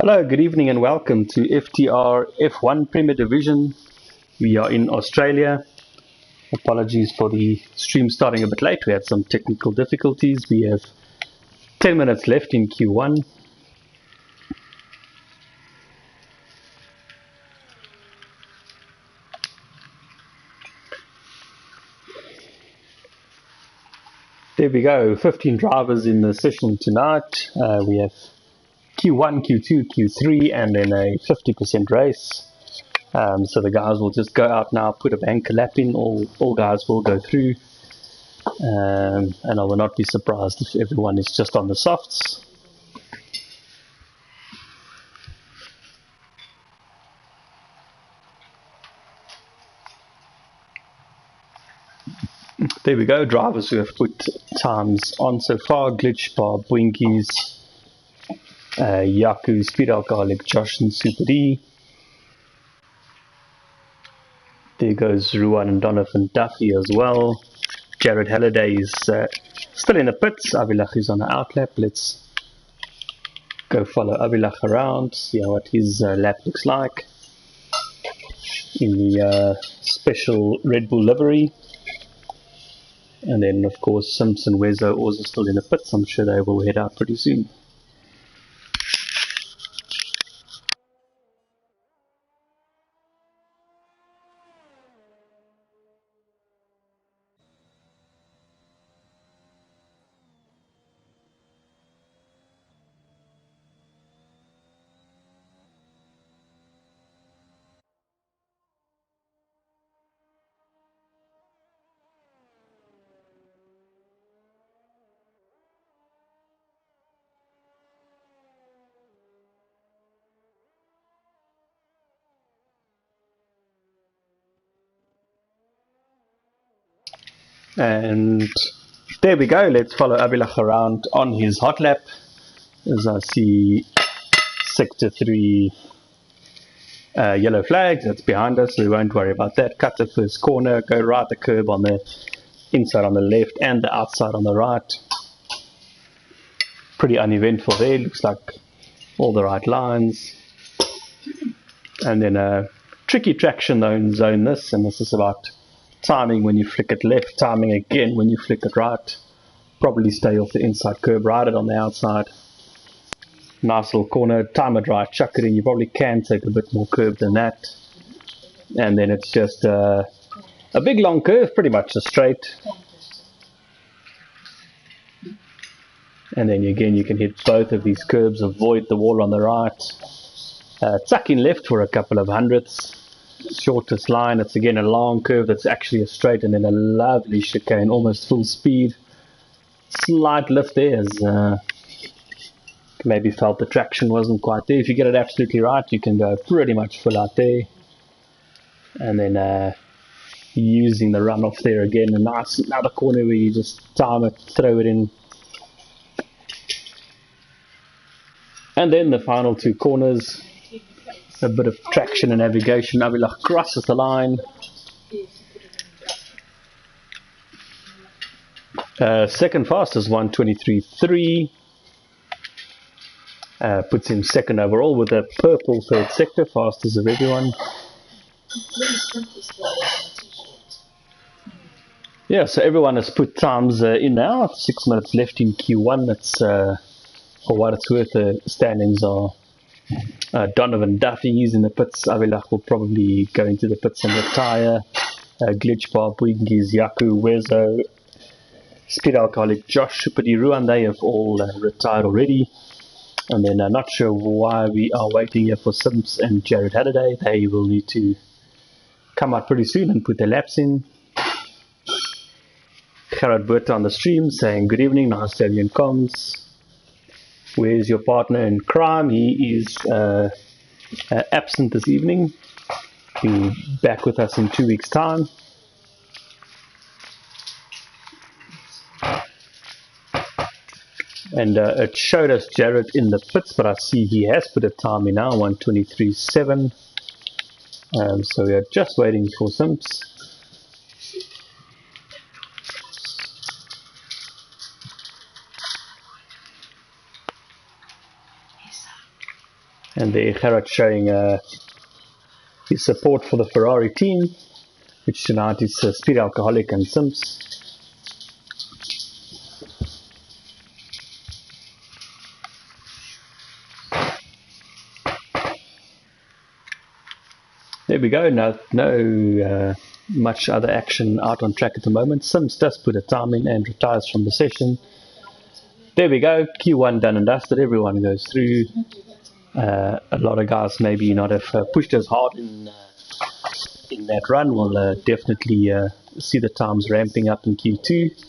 Hello, good evening and welcome to FTRF1 Premier Division. We are in Australia. Apologies for the stream starting a bit late. We had some technical difficulties. We have 10 minutes left in Q1. There we go, 15 drivers in the session tonight. We have Q1, Q2, Q3 and then a 50% race. So the guys will just go out now, put a banker lap in, all guys will go through. And I will not be surprised if everyone is just on the softs. There we go, drivers who have put times on so far: Glitch Bar, Boinkies, Yaku, Speed Alcoholic, Josh and Super D. There goes Ruan and Donovan Duffy as well. Jared Halliday is still in the pits. Avilach is on the outlap. Let's go follow Avilach around, see what his lap looks like in the special Red Bull livery. And then, of course, Simpson, Wezo, also still in the pits. I'm sure they will head out pretty soon. And there we go, let's follow Abilach around on his hot lap as I see sector 3 yellow flags. That's behind us, so we won't worry about that. Cut the first corner, go right the curb on the inside on the left and the outside on the right. Pretty uneventful there, looks like all the right lines. And then a tricky traction zone this, and this is about timing when you flick it left, timing again when you flick it right. Probably stay off the inside curb, ride it on the outside. Nice little corner, time it right, chuck it in. You probably can take a bit more curve than that. And then it's just a big long curve, pretty much a straight. And then again you can hit both of these curves, avoid the wall on the right. Tuck in left for a couple of hundredths. Shortest line, it's again a long curve that's actually a straight, and then a lovely chicane, almost full speed. Slight lift there as maybe felt the traction wasn't quite there. If you get it absolutely right, you can go pretty much full out there. And then using the runoff there again, a nice another corner where you just time it, throw it in. And then the final two corners, a bit of traction and navigation. Avilach crosses the line. Second fastest 1:23.3. Puts him second overall with a purple third sector, fastest of everyone. Yeah, so everyone has put times in now. 6 minutes left in Q1. That's for what it's worth. The standings are Donovan Duffy is in the pits. Avilach will probably go into the pits and retire. Glitch Bar, Boinkies, Yaku, Wezo, Speed Alcoholic, Josh, Supadi, Ruan, they have all retired already. And then not sure why we are waiting here for Sims and Jared Halliday. They will need to come out pretty soon and put their laps in. Gerard Berta on the stream saying good evening, nice to have you in comms. Where's your partner in crime? He is absent this evening. He'll be back with us in 2 weeks' time. And it showed us Jared in the pits, but I see he has put a time in now, 1:23.7. So we are just waiting for Sims. And there Gerard showing his support for the Ferrari team, which tonight is Speed Alcoholic and Sims. There we go. No much other action out on track at the moment. Sims does put a time in and retires from the session. There we go. Q1 done and dusted. Everyone goes through. A lot of guys maybe not have pushed as hard in that run. We'll definitely see the times ramping up in Q2.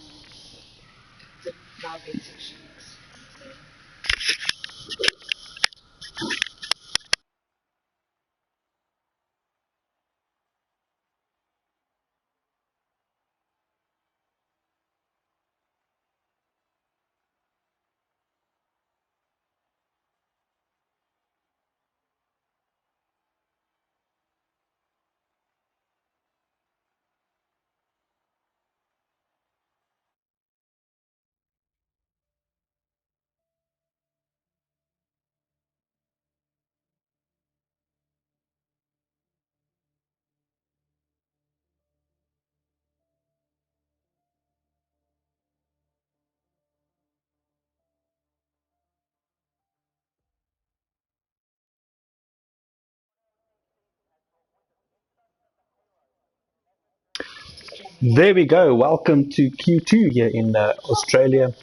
There we go. Welcome to Q2 here in Australia,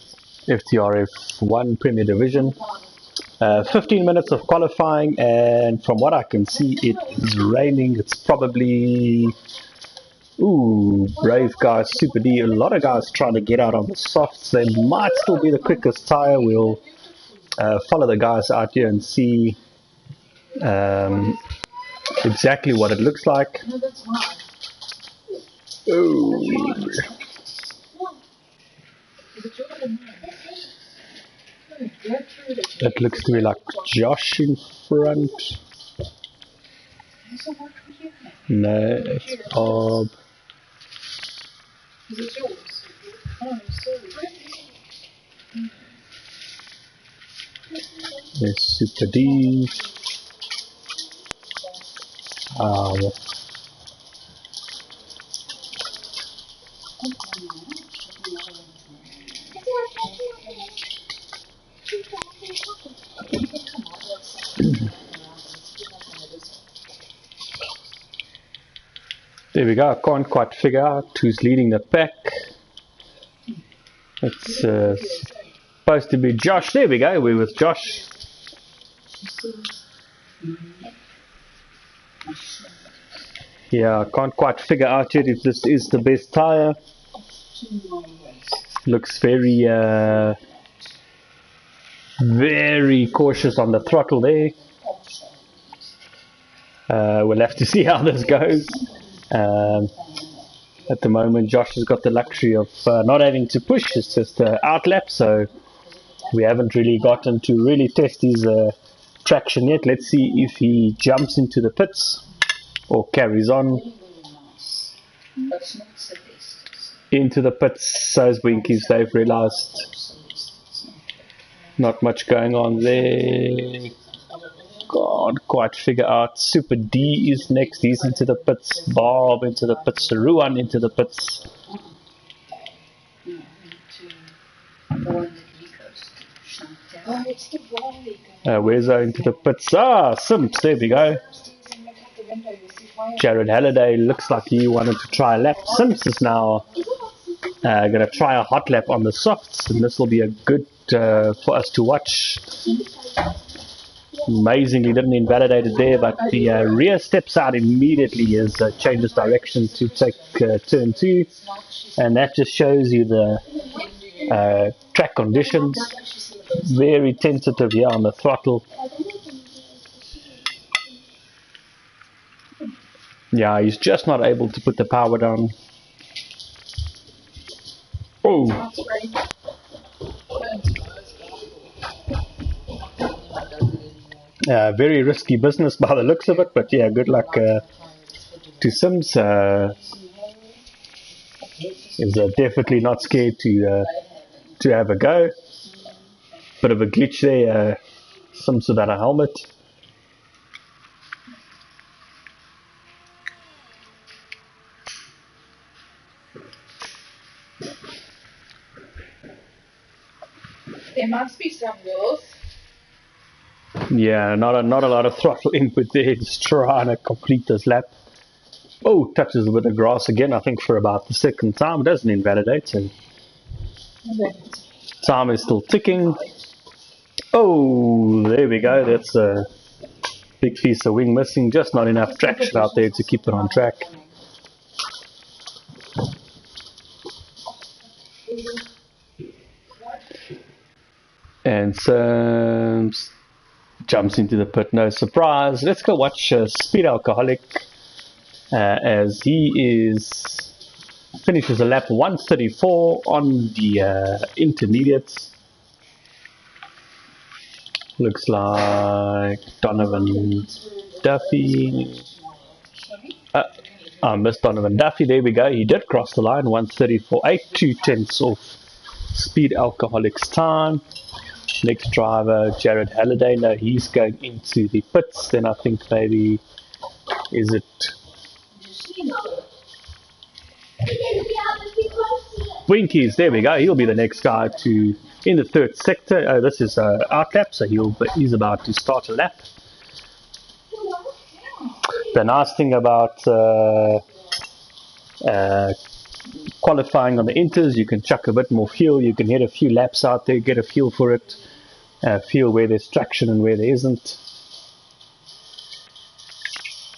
FTRF1 Premier Division. 15 minutes of qualifying, and from what I can see, it is raining. It's probably, brave guys, Super D. A lot of guys trying to get out on the softs. They might still be the quickest tire. We'll follow the guys out here and see exactly what it looks like. That looks to me like Josh in front. No, it's Bob. There's Super D. There we go. I can't quite figure out who's leading the pack. It's supposed to be Josh. There we go. We're with Josh. Yeah, I can't quite figure out yet if this is the best tire. Looks very, very cautious on the throttle there. We'll have to see how this goes. At the moment, Josh has got the luxury of not having to push. It's just outlap, so we haven't really gotten to really test his traction yet. Let's see if he jumps into the pits or carries on into the pits. Those Winkies, they've realized not much going on there. Can't quite figure out. Super D is next. He's into the pits. Bob into the pits. Ruan into the pits. Wezo into the pits. Sims, there we go. Jared Halliday looks like he wanted to try a lap. Sims is now going to try a hot lap on the softs, and this will be a good for us to watch. Amazingly didn't invalidate it there, but the rear steps out immediately as changes direction to take turn 2, and that just shows you the track conditions. Very tentative here on the throttle. Yeah, he's just not able to put the power down. Oh! Very risky business by the looks of it, but yeah, good luck to Sims. Is definitely not scared to have a go. Bit of a glitch there. Sims without a helmet. must be some girls. Yeah, not a lot of throttle input there. Just trying to complete this lap. Oh, touches a bit of grass again. I think for about the second time. It doesn't invalidate. So time is still ticking. Oh, there we go. That's a big piece of wing missing. Just not enough traction out there to keep it on track. And so jumps into the pit, no surprise. Let's go watch Speed Alcoholic as he finishes a lap 134 on the intermediates. Looks like Donovan Duffy. I missed Donovan Duffy. There we go. He did cross the line. 134.8, 2/10 off Speed Alcoholic's time. Next driver, Jared Halliday. No, he's going into the pits. Then I think maybe, is it Winkies? There we go. He'll be the next guy to in the third sector. Oh, this is out lap, so he's about to start a lap. The nice thing about qualifying on the inters, you can chuck a bit more fuel. You can hit a few laps out there, get a feel for it, feel where there's traction and where there isn't.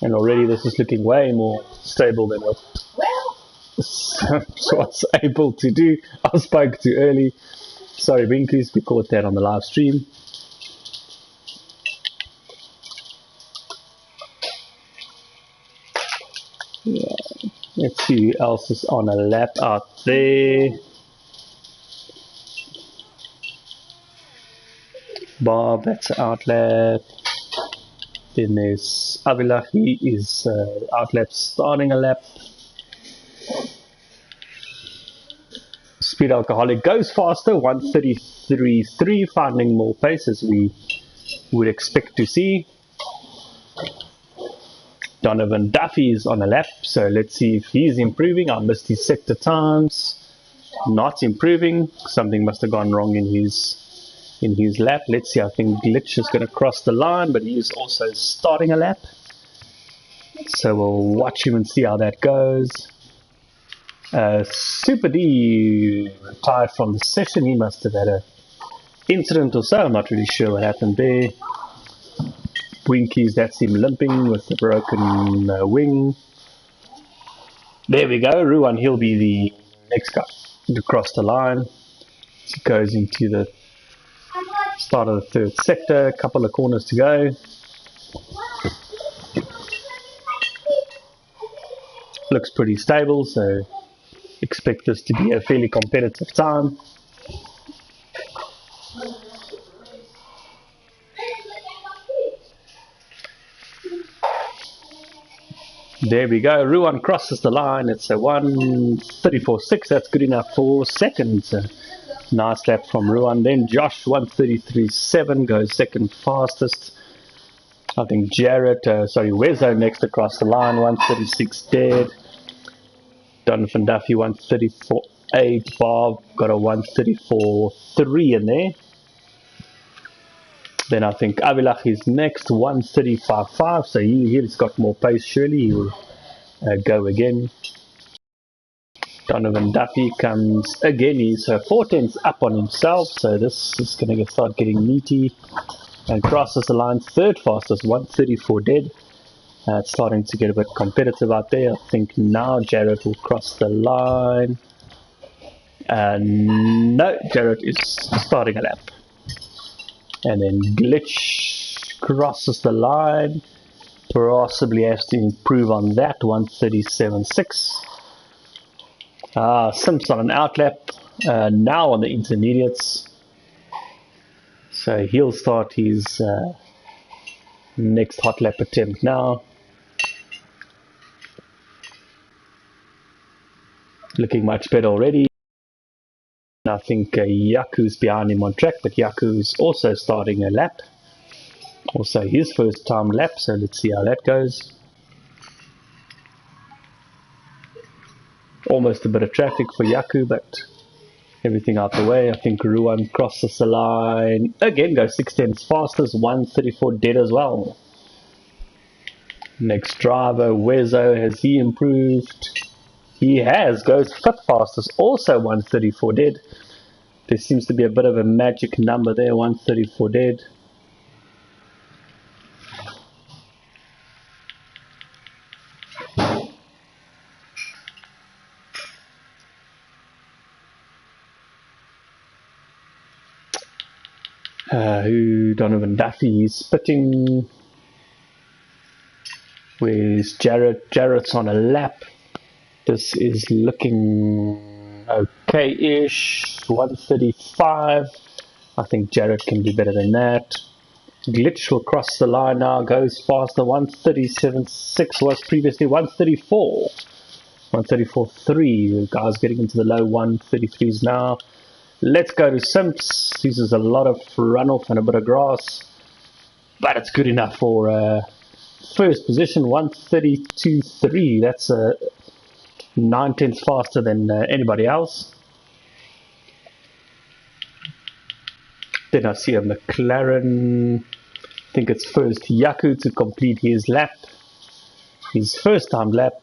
And already this is looking way more stable than what was able to do. I spoke too early. Sorry, Winkies, we caught that on the live stream. Yeah. Let's see who else is on a lap out there. Bob, that's an out lap. Then there's Avila, he is out lap starting a lap. Speed Alcoholic goes faster, 133.3, finding more pace as we would expect to see. Donovan Duffy is on a lap, so let's see if he's improving. I missed his sector times. Not improving. Something must have gone wrong in his lap. Let's see. I think Glitch is going to cross the line, but he is also starting a lap. So we'll watch him and see how that goes. Super D retired from the session. He must have had an incident or so. I'm not really sure what happened there. Winkies, that's him limping with the broken wing. There we go. Ruan, he'll be the next guy to cross the line. He goes into the start of the third sector. A couple of corners to go. Looks pretty stable, so expect this to be a fairly competitive time. There we go. Ruan crosses the line. It's a 134.6. That's good enough for second. Nice lap from Ruan. Then Josh, 133.7, goes second fastest. I think Wezo next across the line, 136 dead. Donovan Duffy, 134.8. Bob got a 134.3 in there. Then I think Avilach is next, 135.5, so he's got more pace. Surely he will go again. Donovan Duffy comes again. He's 4/10 up on himself, so this is going to start getting meaty. And crosses the line, third fastest, 134 dead. It's starting to get a bit competitive out there. I think now Jared will cross the line. No, Jared is starting a lap. And then Glitch crosses the line. Possibly has to improve on that. 137.6. Simps on an outlap. Now on the intermediates. So he'll start his next hot lap attempt now. Looking much better already. I think Yaku's behind him on track, but Yaku's also starting a lap. Also his first time lap, so let's see how that goes. Almost a bit of traffic for Yaku, but everything out the way. I think Ruan crosses the line again, goes 6 tenths fastest, 134 dead as well. Next driver, Wezo, has he improved? He has, goes 5th fastest, also 134 dead. There seems to be a bit of a magic number there, 134 dead. Donovan Duffy, he's spitting. Where's Jarrett? Jarrett's on a lap. This is looking okay-ish. 135. I think Jarrett can do better than that. Glitch will cross the line now, goes faster. 137.6 was previously 134. 134.3. The guy's getting into the low 133s now. Let's go to Simps. Uses a lot of runoff and a bit of grass, but it's good enough for first position. 132.3. That's 9 tenths faster than anybody else. Then I see a McLaren. I think it's first Yaku to complete his lap. His first time lap.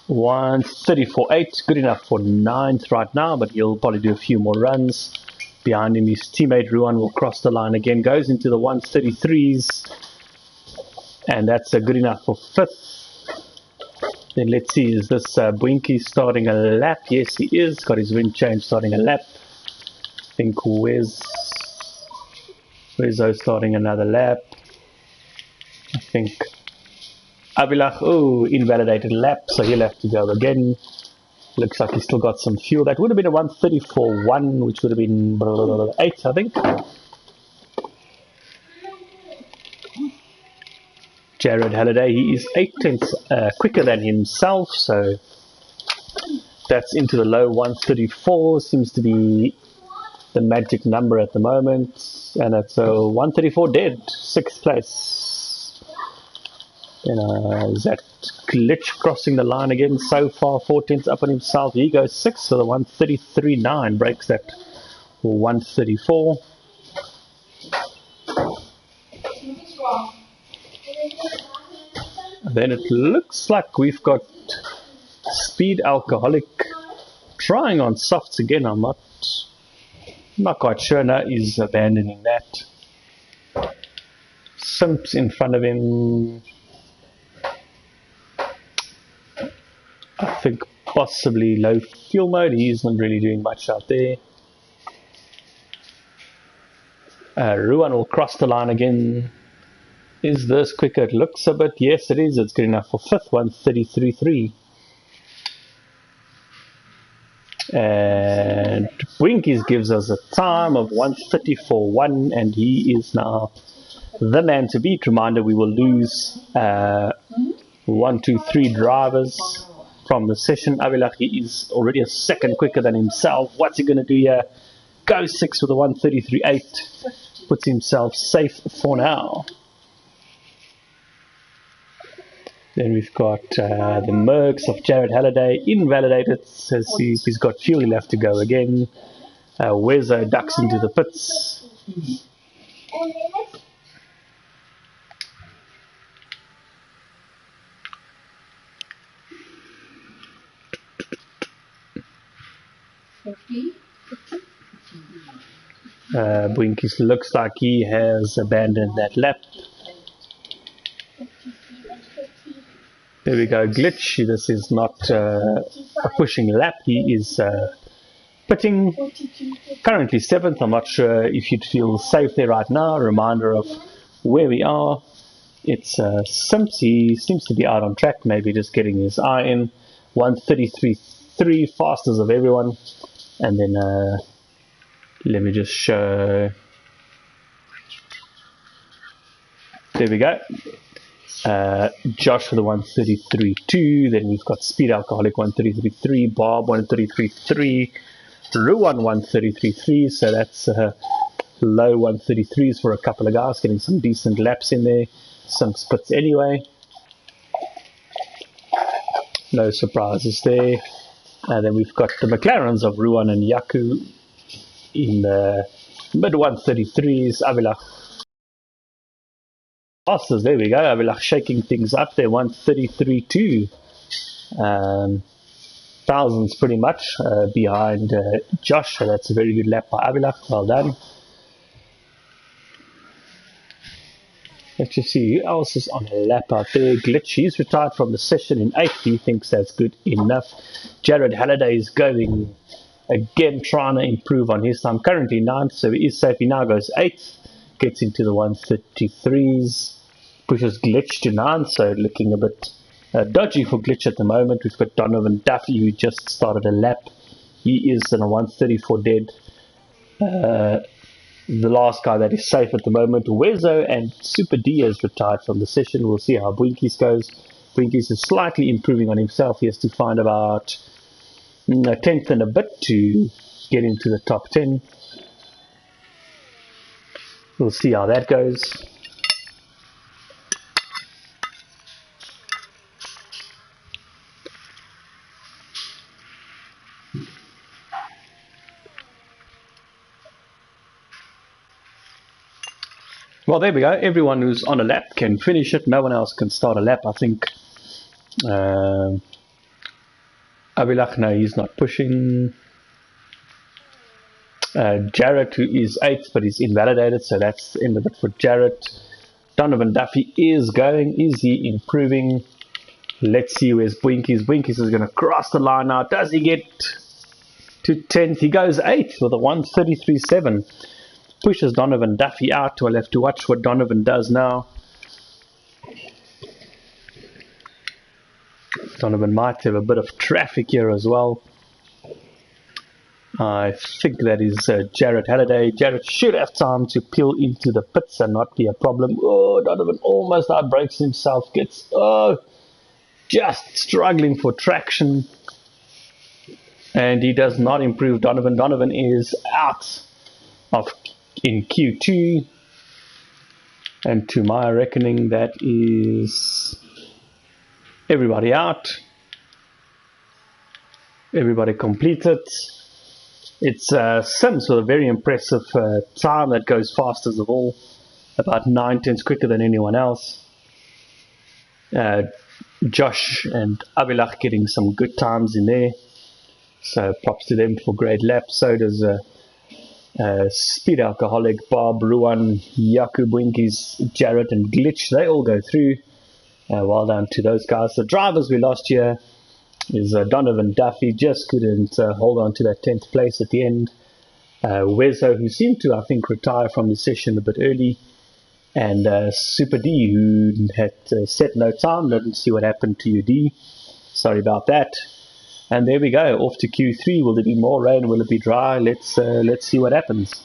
134.8, good enough for 9th right now, but he'll probably do a few more runs. Behind him, his teammate Ruan will cross the line again, goes into the 133s, and that's good enough for 5th. Then let's see, is this Bwinky starting a lap? Yes, he is. Got his wind change starting a lap. I think Wezo starting another lap. I think Abilach, invalidated lap, so he'll have to go again. Looks like he's still got some fuel. That would have been a 134.1, which would have been 8, I think. Jared Halliday, he is 8 tenths quicker than himself, so that's into the low 134. Seems to be the magic number at the moment, and it's a 134 dead, 6th place. Is that Glitch crossing the line again? So far, 4 tenths up on himself. He goes 6, so the 133.9 breaks that 134. Then it looks like we've got Speed Alcoholic trying on softs again. I'm not quite sure. No, he's abandoning that. Simps in front of him. I think possibly low fuel mode. He's not really doing much out there. Ruan will cross the line again. Is this quicker? It looks a bit. Yes, it is. It's good enough for 5th, 133.3. And Winkies gives us a time of 134.1, and he is now the man to beat. Reminder, we will lose 1, 2, 3 drivers from the session. Abilach, he is already a second quicker than himself. What's he going to do here? Go 6 with a 133.8. Puts himself safe for now. Then we've got the Mercs of Jared Halliday. Invalidated. Says he's got fuel, he'll have to go again. Wezo ducks into the pits. Bwinkies looks like he has abandoned that lap. There we go, Glitch. This is not a pushing lap. He is pitting. Currently 7th. I'm not sure if you'd feel safe there right now. Reminder of where we are. It's Simps. He seems to be out on track. Maybe just getting his eye in. 133.3 fastest of everyone. And then let me just show. There we go. Josh for the 133.2. Then we've got Speed Alcoholic 133.3. Bob 133.3. Ruan 133.3. So that's low 133s for a couple of guys, getting some decent laps in there. Some splits anyway. No surprises there. And then we've got the McLarens of Ruan and Yaku in the mid 133s. Avilach Masters, there we go. Avilach shaking things up there, 133.2. Thousands pretty much behind Josh. So that's a very good lap by Avilach. Well done. Let's just see who else is on a lap out there. Glitch, he's retired from the session in 8th. He thinks that's good enough. Jared Halliday is going again, trying to improve on his time. Currently 9th, so he is safe. He now goes 8th, gets into the 133s, pushes Glitch to 9th, so looking a bit dodgy for Glitch at the moment. We've got Donovan Duffy, who just started a lap. He is in a 134 dead. The last guy that is safe at the moment, Wezo, and Super D has retired from the session. We'll see how Bwinkies goes. Bwinkies is slightly improving on himself. He has to find about a 10th and a bit to get into the top 10. We'll see how that goes. Well, there we go. Everyone who's on a lap can finish it. No one else can start a lap, I think. Avilach, no, he's not pushing. Jarrett, who is 8th, but he's invalidated, so that's the end of it for Jarrett. Donovan Duffy is going. Is he improving? Let's see where's Bwinkies. Bwinkies is going to cross the line now. Does he get to 10th? He goes 8th with a 133.7. Pushes Donovan Duffy out. We'll have to watch what Donovan does now. Donovan might have a bit of traffic here as well. I think that is Jared Halliday. Jared should have time to peel into the pits and not be a problem. Oh, Donovan almost outbrakes himself. Gets, just struggling for traction. And he does not improve Donovan. Donovan is out in Q2. And to my reckoning, that is everybody out. Everybody completed. It's Sims with a very impressive time that goes fastest of all, about 9/10 quicker than anyone else. Josh and Avilach getting some good times in there, so props to them for great laps. So does Speed Alcoholic, Bob, Ruan, Yaku, Bwinkies, Jarrett and Glitch. They all go through. Well done to those guys. The drivers we lost here is Donovan Duffy, just couldn't hold on to that 10th place at the end. Wezo, who seemed to, I think, retire from the session a bit early. And Super D, who had set no time. Didn't see what happened to you, D. Sorry about that. And there we go, off to Q3. Will there be more rain? Will it be dry? Let's see what happens.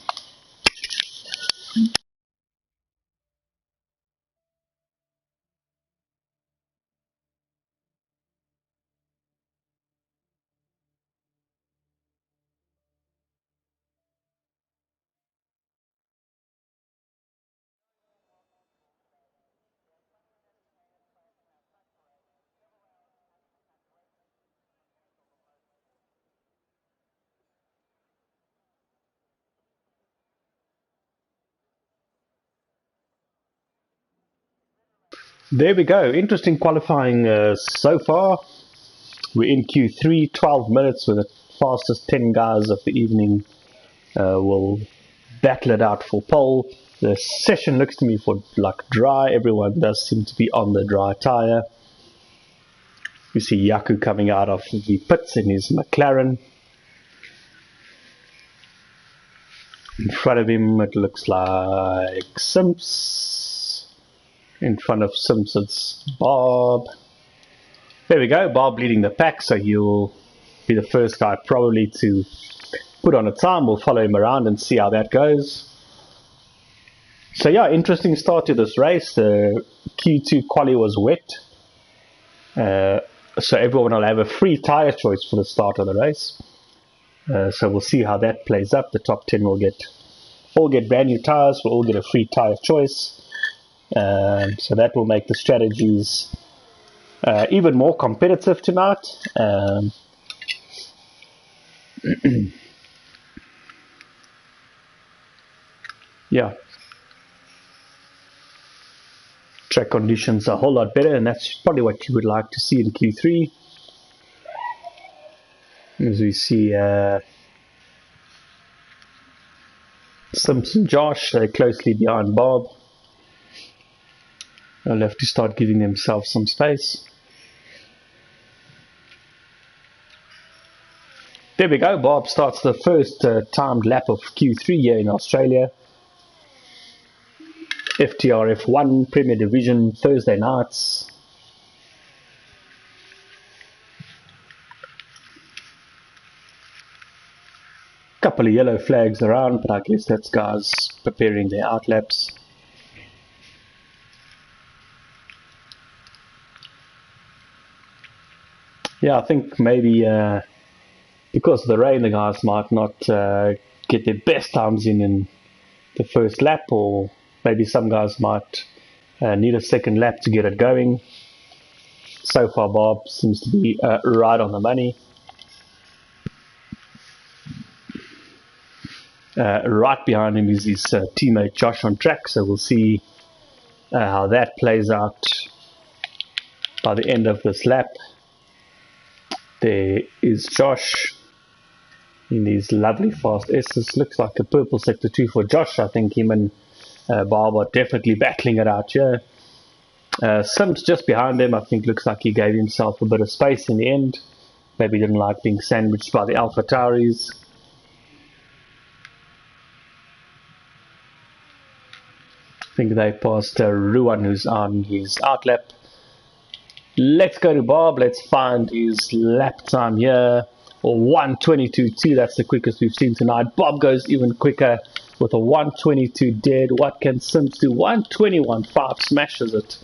There we go. Interesting qualifying so far. We're in Q3, 12 minutes with the fastest 10 guys of the evening will battle it out for pole. The session looks to me for like dry. Everyone does seem to be on the dry tyre. You see Yaku coming out of the pits in his McLaren. In front of him it looks like Simps. In front of Simps it's Bob. There we go, Bob leading the pack, so he'll be the first guy probably to put on a time. We'll follow him around and see how that goes. So yeah, interesting start to this race. The Q2 quali was wet. So everyone will have a free tyre choice for the start of the race. So we'll see how that plays up. The top 10 will all get brand new tyres. We'll all get a free tyre choice. So that will make the strategies even more competitive tonight. Yeah, track conditions are a whole lot better, and that's probably what you would like to see in Q3. As we see Simpson, Josh, they're closely behind Bob. They'll have to start giving themselves some space. There we go, Bob starts the first timed lap of Q3 here in Australia. FTRF1 Premier Division Thursday nights. Couple of yellow flags around, but I guess that's guys preparing their out laps. Yeah, I think maybe because of the rain, the guys might not get their best times in the first lap, or maybe some guys might need a second lap to get it going. So far, Bob seems to be right on the money. Right behind him is his teammate Josh on track, so we'll see how that plays out by the end of this lap. There is Josh in these lovely fast S's. Looks like a purple sector 2 for Josh. I think him and Bob are definitely battling it out here. Sims just behind him. I think looks like he gave himself a bit of space in the end. Maybe didn't like being sandwiched by the Alpha Tauris. I think they passed Ruan, who's on his out lap. Let's go to Bob. Let's find his lap time here. 1:22.2. That's the quickest we've seen tonight. Bob goes even quicker with a 1:22 dead. What can Sims do? 1:21.5 smashes it.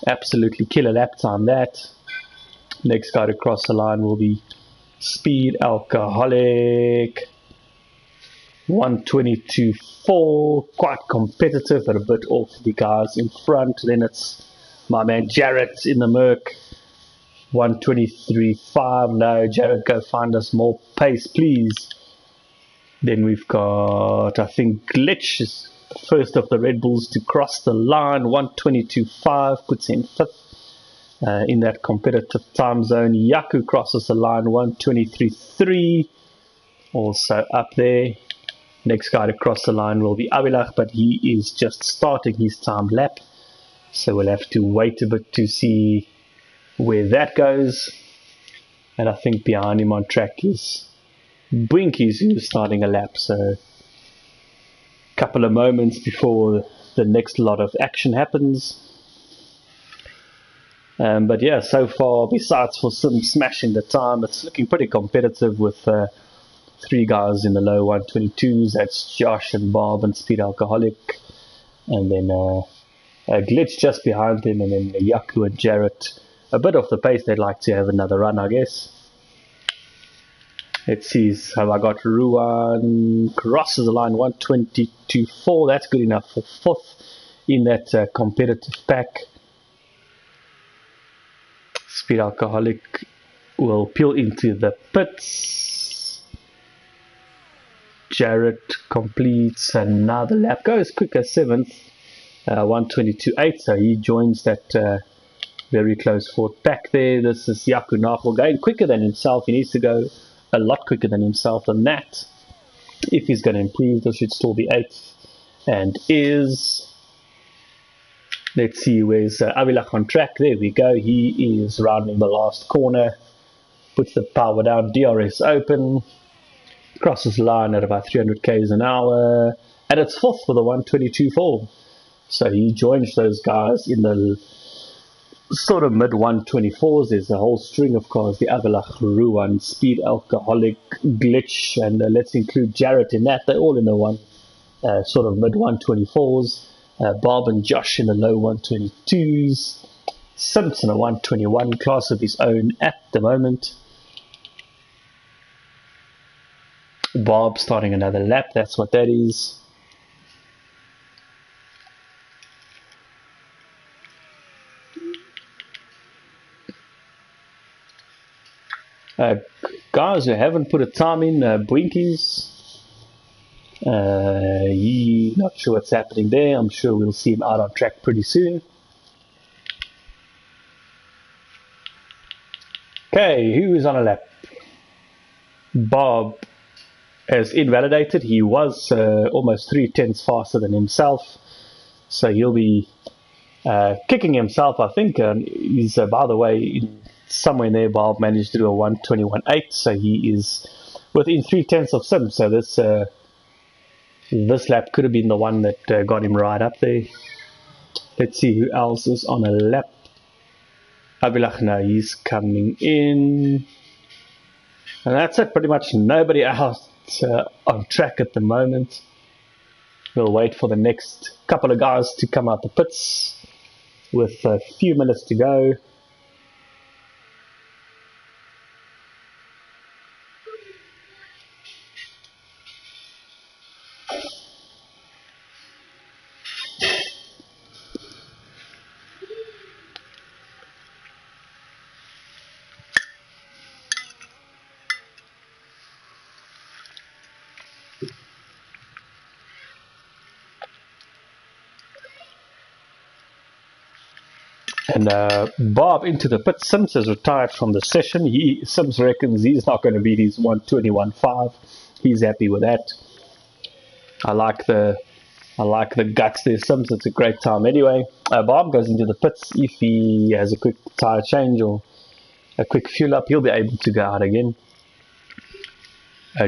Absolutely killer lap time that. Next guy to cross the line will be Speed Alcoholic. 1:22.4. Quite competitive, but a bit off the guys in front. Then it's my man Jarrett in the Merc. 1:23.5. No, Jarrett, go find us more pace, please. Then we've got, I think, Glitch is first of the Red Bulls to cross the line. 1:22.5 puts in fifth in that competitive time zone. Yaku crosses the line. 1:23.3, also up there. Next guy to cross the line will be Abilach, but he is just starting his timed lap, so we'll have to wait a bit to see where that goes. And I think behind him on track is Brinkies, who's starting a lap, so a couple of moments before the next lot of action happens. But yeah, so far, besides for some smashing the time, it's looking pretty competitive with three guys in the low 1:22s. That's Josh and Bob and Speed Alcoholic, and then Glitch just behind him, and then Yaku and Jarrett. A bit off the pace. They'd like to have another run, I guess. Let's see how I got Ruan crosses the line. 1:22.4. That's good enough for fourth in that competitive pack. Speed Alcoholic will peel into the pits. Jarrett completes another lap, goes quicker, 7th, 1:22.8, so he joins that very close fourth pack there. This is Yaku Nafel going quicker than himself. He needs to go a lot quicker than himself than that. If he's going to improve, this should still be 8th, and is... Let's see, where's Avilach on track? There we go. He is rounding the last corner. Puts the power down. DRS open. Crosses the line at about 300 k's an hour. And it's fourth with a 1:22.4. So he joins those guys in the sort of mid 1:24s. There's a whole string of cars. The Avilach, Ruan, Speed Alcoholic, Glitch, and let's include Jarrett in that. They're all in the one sort of mid 1:24s. Bob and Josh in the low 1:22s. Simpson a 1:21, class of his own at the moment. Bob starting another lap, that's what that is. guys who haven't put a time in, Bwinkies. Not sure what's happening there. I'm sure we'll see him out on track pretty soon. Okay, who is on a lap? Bob has invalidated. He was almost 3/10 faster than himself, so he'll be kicking himself, I think. He's, by the way, somewhere in there, Bob managed to do a 1:21.8, so he is within 3/10 of Sim. So this lap could have been the one that got him right up there. Let's see who else is on a lap. Abilach, now he's coming in. And that's it, pretty much nobody else on track at the moment. We'll wait for the next couple of guys to come out the pits with a few minutes to go. And Bob into the pit. Sims has retired from the session. Sims reckons he's not going to beat his 1:21.5. He's happy with that. I like the guts there, Sims. It's a great time anyway. Bob goes into the pits. If he has a quick tire change or a quick fuel up, he'll be able to go out again.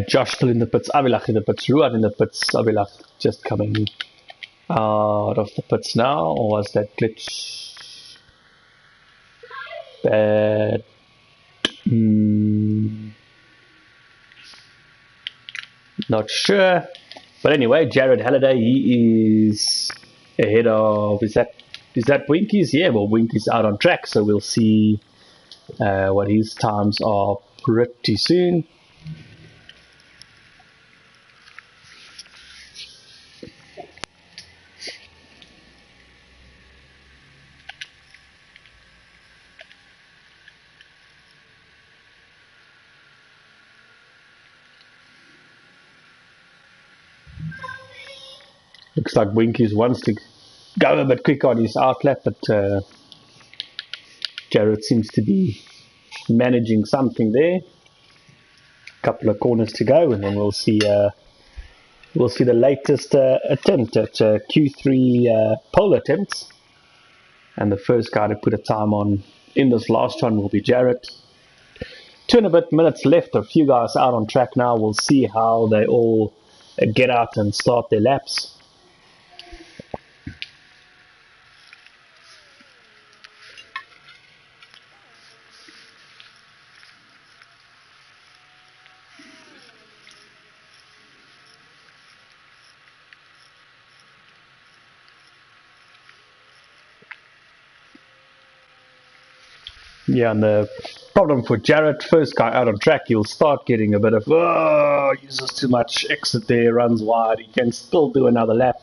Josh still in the pits. Abilach in the pits. Ruad in the pits. Abilach just coming out of the pits now. Or was that glitch? Bad. Not sure. But anyway, Jared Halliday, he is ahead of, is that Winkies? Yeah, well, Winkies out on track, so we'll see what his times are pretty soon. Looks like Winkies wants to go a bit quick on his outlap, but Jared seems to be managing something there. Couple of corners to go, and then we'll see the latest attempt at Q3 pole attempts. And the first guy to put a time on in this last one will be Jared. 2 and a bit minutes left. A few guys out on track now. We'll see how they all get out and start their laps. Yeah, and the problem for Jared, first guy out on track, he'll start getting a bit of, uses too much exit there, runs wide. He can still do another lap.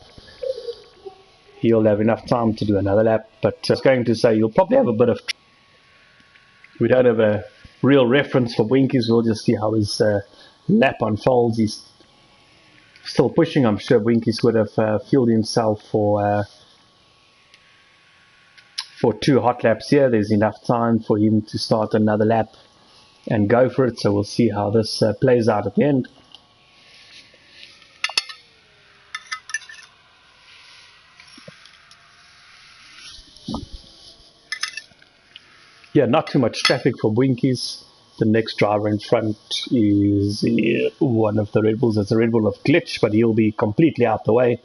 He'll have enough time to do another lap, but I was going to say he'll probably have a bit of. We don't have a real reference for Winkies. We'll just see how his lap unfolds. He's still pushing. I'm sure Winkies would have fueled himself for 2 hot laps here. There's enough time for him to start another lap and go for it. So we'll see how this plays out at the end. Yeah, not too much traffic for Winkies. The next driver in front is one of the Red Bulls. It's a Red Bull of Glitch, but he'll be completely out the way.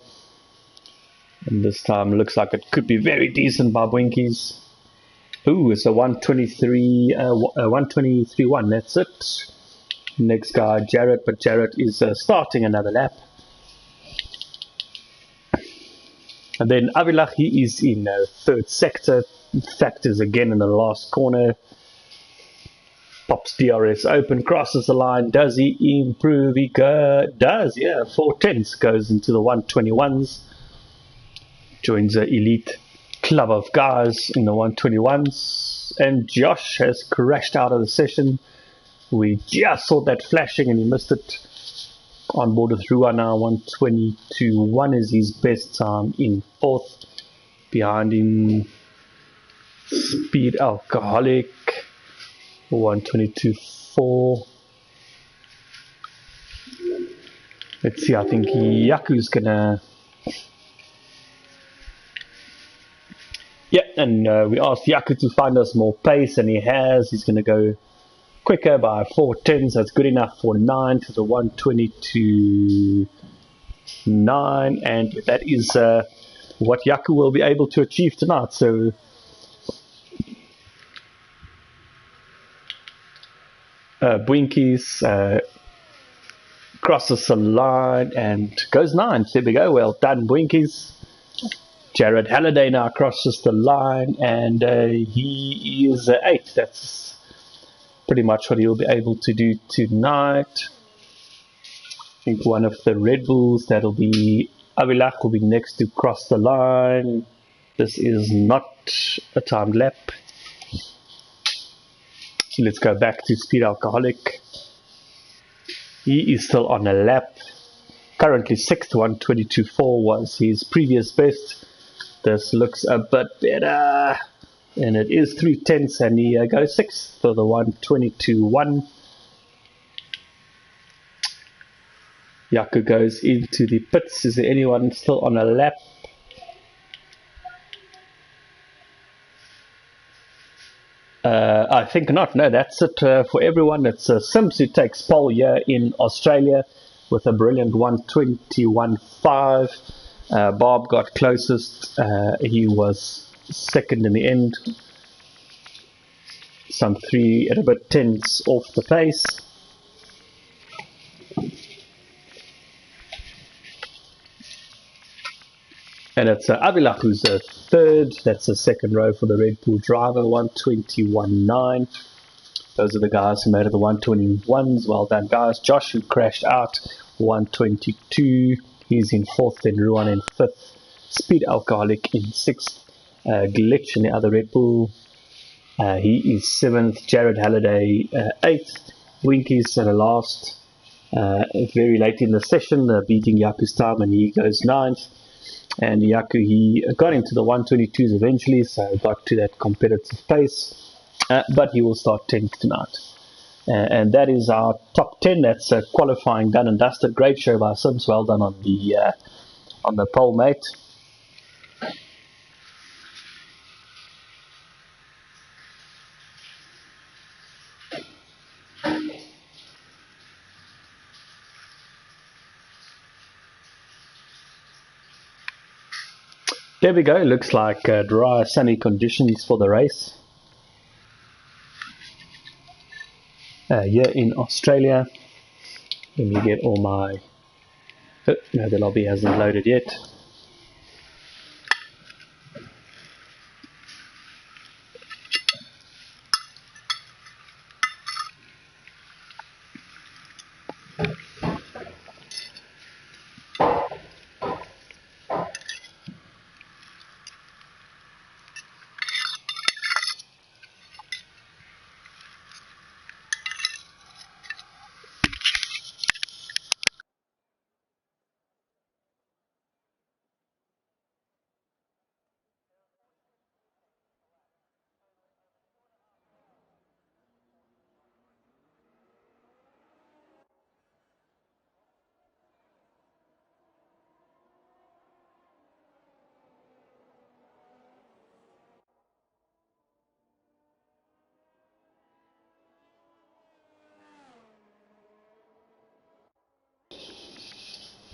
And this time looks like it could be very decent by Winkies. Ooh, it's a 1:23.1. That's it. Next guy, Jared, but Jared is starting another lap. And then Abilach, he is in third sector. Factors again in the last corner. Pops DRS open, crosses the line. Does he improve? He does, yeah. 4/10 goes into the 1:21s. Joins the elite club of guys in the 1:21s. And Josh has crashed out of the session. We just saw that flashing and he missed it. On board with Rua now, 122.1 is his best time in fourth. Behind him, Speed Alcoholic, 122.4. Let's see, I think Yaku's gonna... Yeah, and we asked Yaku to find us more pace, and he has. He's gonna go quicker by 4 tenths. That's good enough for 9 to the 122.9, and that is what Yaku will be able to achieve tonight. So Bwinkies crosses the line and goes 9. There we go. Well done, Bwinkies. Jared Halliday now crosses the line, and he is 8. That's pretty much what he'll be able to do tonight. I think one of the Red Bulls, that'll be Avilak, will be next to cross the line. This is not a timed lap. So let's go back to Speed Alcoholic. He is still on a lap. Currently 6th, 122.4 was his previous best. This looks a bit better. And it is 3 tenths, and he goes 6th for the 122.1. Yaku goes into the pits. Is there anyone still on a lap? I think not. No, that's it for everyone. It's Sims who takes pole here in Australia with a brilliant 121.5. Bob got closest. He was second in the end. Some 3 and a bit tenths off the pace. And it's Avilak who's third. That's the second row for the Red Bull driver, 121.9. Those are the guys who made it the 121s. Well done, guys. Josh, who crashed out, 122. He's in 4th, then Ruan in 5th. Speed Alcoholic in 6th. Glitch in the other Red Bull. He is 7th. Jared Halliday 8th. Winkies at the last. Very late in the session, beating Yaku's time, and he goes 9th. And Yaku, he got into the 122s eventually, so got to that competitive pace. But he will start 10th tonight. And that is our top 10. That's qualifying done and dusted. Great show by Sims. Well done on the pole, mate. There we go. Looks like dry, sunny conditions for the race. Here in Australia. Let me get all my... Oh, no, the lobby hasn't loaded yet.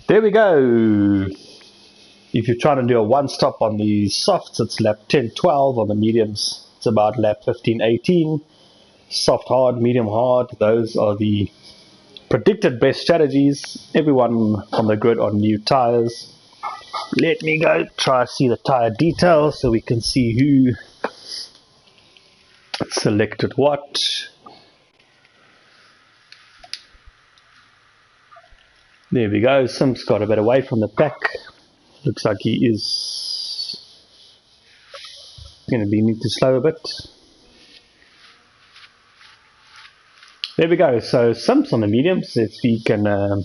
There we go. If you're trying to do a one stop on the softs, it's lap 10-12. On the mediums, it's about lap 15-18. Soft, hard, medium, hard. Those are the predicted best strategies. Everyone on the grid on new tires. Let me go try to see the tire details so we can see who selected what. There we go. Sims got a bit away from the pack. Looks like he is going to be need to slow a bit. There we go. So Simps on the mediums. If he can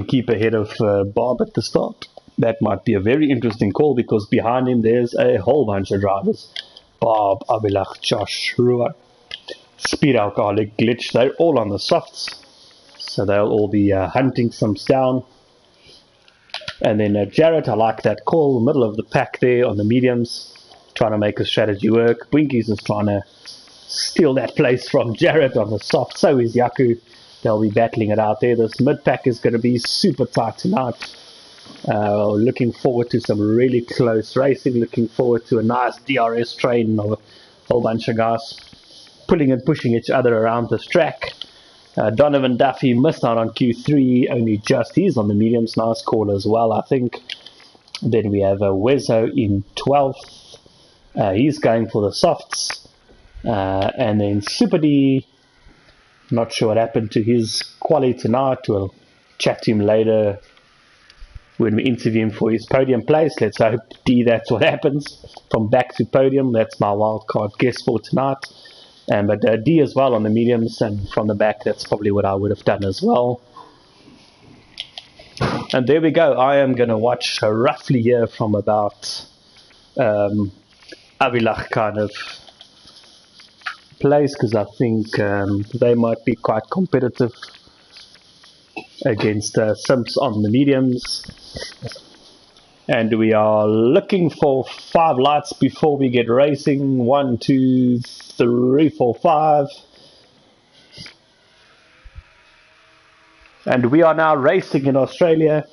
keep ahead of Bob at the start, that might be a very interesting call, because behind him there's a whole bunch of drivers. Bob, Abilach, Josh, Ruan, Speed Alcoholic, Glitch. They're all on the softs, so they'll all be hunting Simps down. And then Jarrett, I like that call, middle of the pack there on the mediums, trying to make a strategy work. Bwinkies is trying to steal that place from Jarrett on the soft. So is Yaku. They'll be battling it out there. This mid-pack is going to be super tight tonight. Looking forward to some really close racing. Looking forward to a nice DRS train of a whole bunch of guys pulling and pushing each other around this track. Donovan Duffy missed out on Q3, only just. He's on the mediums. Nice call as well, I think. Then we have Wezo in 12th. He's going for the softs. And then Super D, not sure what happened to his quali tonight. We'll chat to him later when we interview him for his podium place. Let's hope D, that's what happens. From back to podium, that's my wild card guess for tonight. But D as well on the mediums, and from the back, that's probably what I would have done as well. And there we go. I am going to watch roughly here from about Avilach kind of place, because I think they might be quite competitive against Simps on the mediums. And we are looking for 5 lights before we get racing. 1, 2, 3, 4, 5. And we are now racing in Australia.